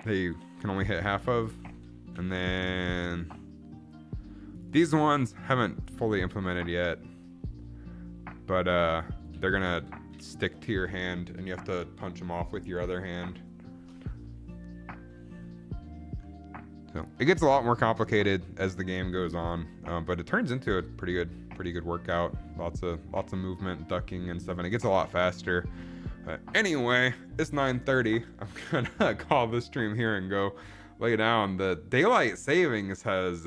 They can only hit half of. And then these ones haven't fully implemented yet, but they're gonna stick to your hand and you have to punch them off with your other hand. So it gets a lot more complicated as the game goes on, but it turns into a pretty good workout. Lots of movement, ducking and stuff, and it gets a lot faster. Anyway, it's 9:30. I'm gonna call this stream here and go lay down. The daylight savings has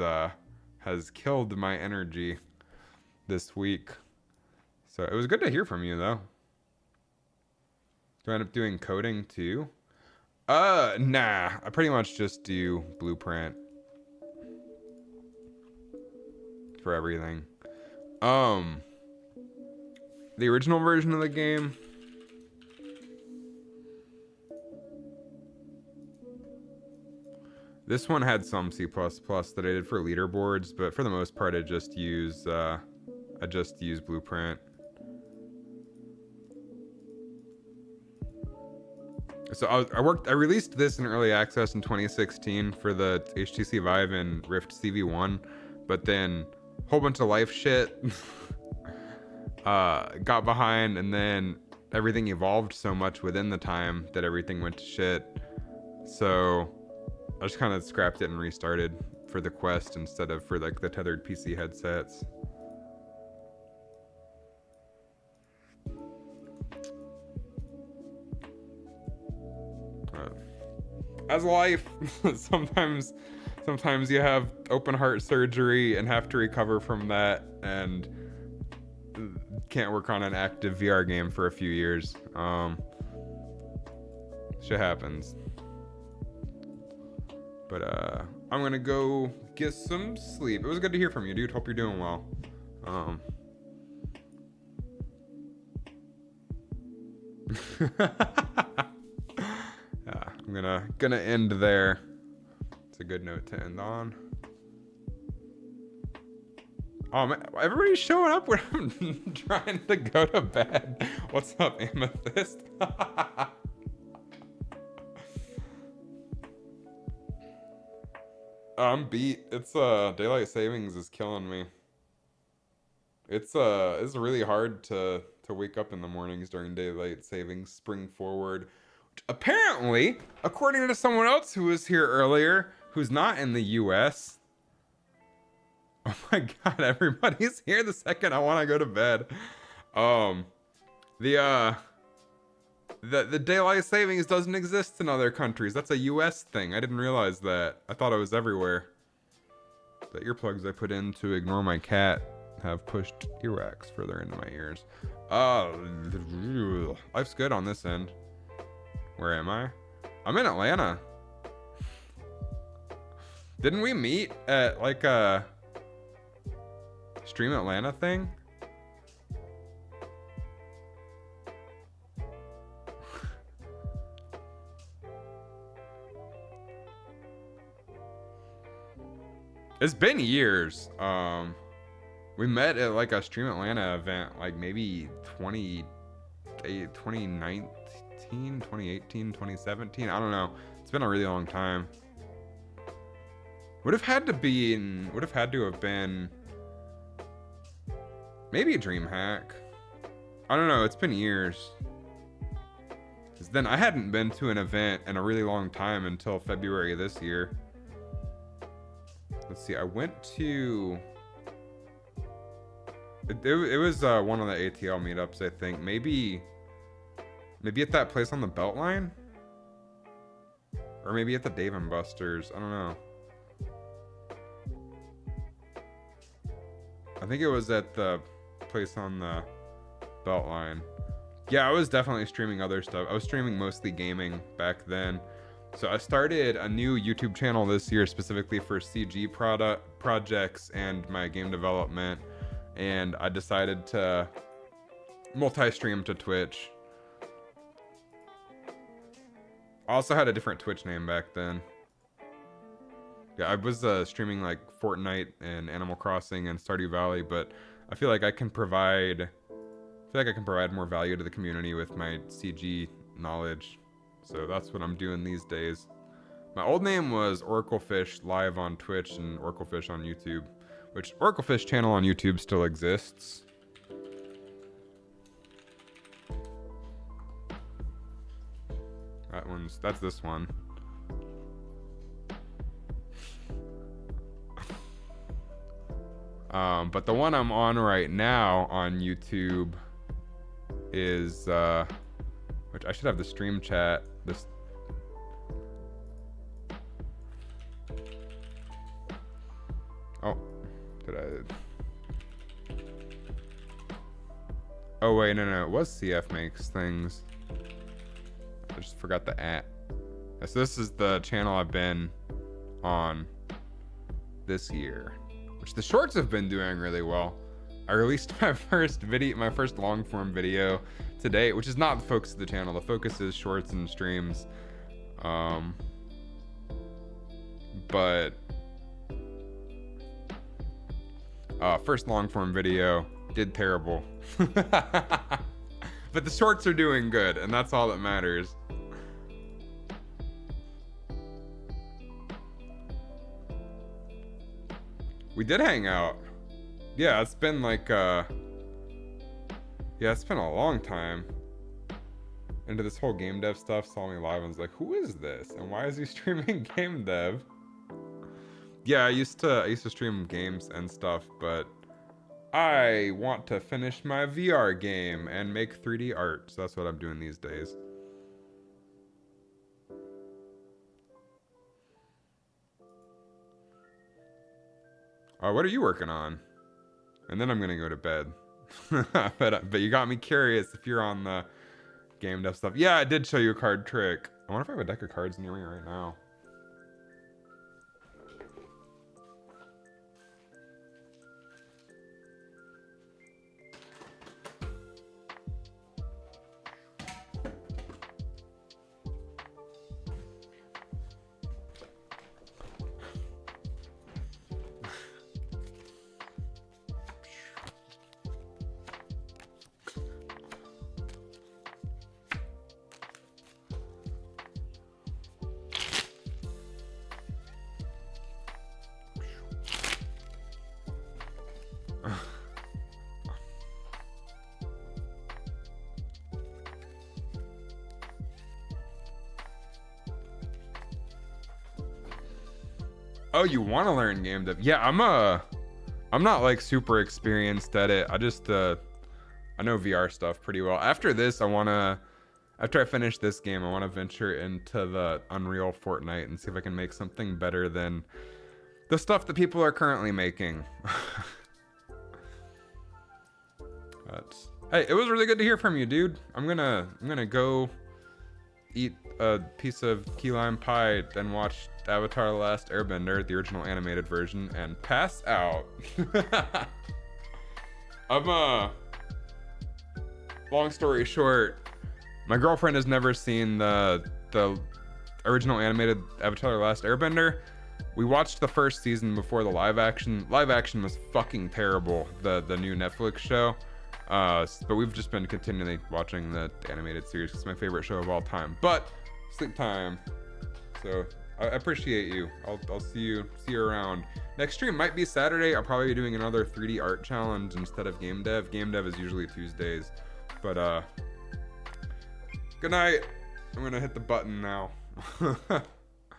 has killed my energy this week. So it was good to hear from you, though. Do I end up doing coding too? Nah. I pretty much just do Blueprint for everything. The original version of the game, this one had some C++ that I did for leaderboards, but for the most part, I just use Blueprint. So I released this in early access in 2016 for the HTC Vive and Rift CV1, but then a whole bunch of life shit got behind, and then everything evolved so much within the time that everything went to shit. So I just kind of scrapped it and restarted for the Quest instead of for like the tethered PC headsets. As life, sometimes you have open heart surgery and have to recover from that, and can't work on an active VR game for a few years. Shit happens. But I'm gonna go get some sleep. It was good to hear from you, dude. Hope you're doing well. Yeah, I'm gonna end there. It's a good note to end on. Oh man, everybody's showing up when I'm trying to go to bed. What's up, Amethyst? I'm beat. It's daylight savings is killing me. It's really hard to wake up in the mornings during daylight savings. Spring forward. Apparently, according to someone else who was here earlier, who's not in the US. Oh my god, everybody's here the second I want to go to bed. The daylight savings doesn't exist in other countries. That's a US thing. I didn't realize that. I thought it was everywhere. The earplugs I put in to ignore my cat have pushed earwax further into my ears. Life's good on this end. Where am I? I'm in Atlanta. Didn't we meet at like a Stream Atlanta thing? It's been years. We met at like a Stream Atlanta event, like maybe 2019, 2018, 2017. I don't know. It's been a really long time. Would have had to have been maybe a DreamHack. I don't know. It's been years. 'Cause then I hadn't been to an event in a really long time until February this year. Let's see. I went to. It was one of the ATL meetups, I think. Maybe at that place on the Beltline, or maybe at the Dave and Buster's. I don't know. I think it was at the place on the Beltline. Yeah, I was definitely streaming other stuff. I was streaming mostly gaming back then. So I started a new YouTube channel this year specifically for CG projects and my game development. And I decided to multi-stream to Twitch. I also had a different Twitch name back then. Yeah, I was streaming like Fortnite and Animal Crossing and Stardew Valley, but I feel like I can provide more value to the community with my CG knowledge. So that's what I'm doing these days. My old name was Oraclefish live on Twitch and Oraclefish on YouTube, which Oraclefish channel on YouTube still exists. That's this one. But the one I'm on right now on YouTube is, which I should have the stream chat. Oh, Did Oh wait, no, it was CF makes things. I just forgot the @ So this is the channel I've been on this year, which the shorts have been doing really well. I released my first long form video today, which is not the focus of the channel. The focus is shorts and streams. But first long form video did terrible. But the shorts are doing good, and that's all that matters. We did hang out. Yeah, it's been like it's been a long time. Into this whole game dev stuff, saw me live and was like, who is this? And why is he streaming game dev? Yeah, I used to stream games and stuff, but I want to finish my VR game and make 3D art. So that's what I'm doing these days. What are you working on? And then I'm gonna go to bed. but you got me curious if you're on the game dev stuff. Yeah, I did show you a card trick. I wonder if I have a deck of cards near me right now. Oh, you want to learn game dev? Yeah, I'm not like super experienced at it. I just I know VR stuff pretty well. After this, after I finish this game, I want to venture into the Unreal Fortnite and see if I can make something better than the stuff that people are currently making. But hey, it was really good to hear from you, dude. I'm gonna go eat a piece of key lime pie, then watch Avatar: The Last Airbender, the original animated version, and pass out. Long story short, my girlfriend has never seen the original animated Avatar: The Last Airbender. We watched the first season before the live action. Live action was fucking terrible, the new Netflix show. But we've just been continually watching the animated series. It's my favorite show of all time. But sleep time. So I appreciate you. I'll see you around. Next stream might be Saturday. I'll probably be doing another 3D art challenge instead of game dev. Game dev is usually Tuesdays. But good night. I'm gonna hit the button now.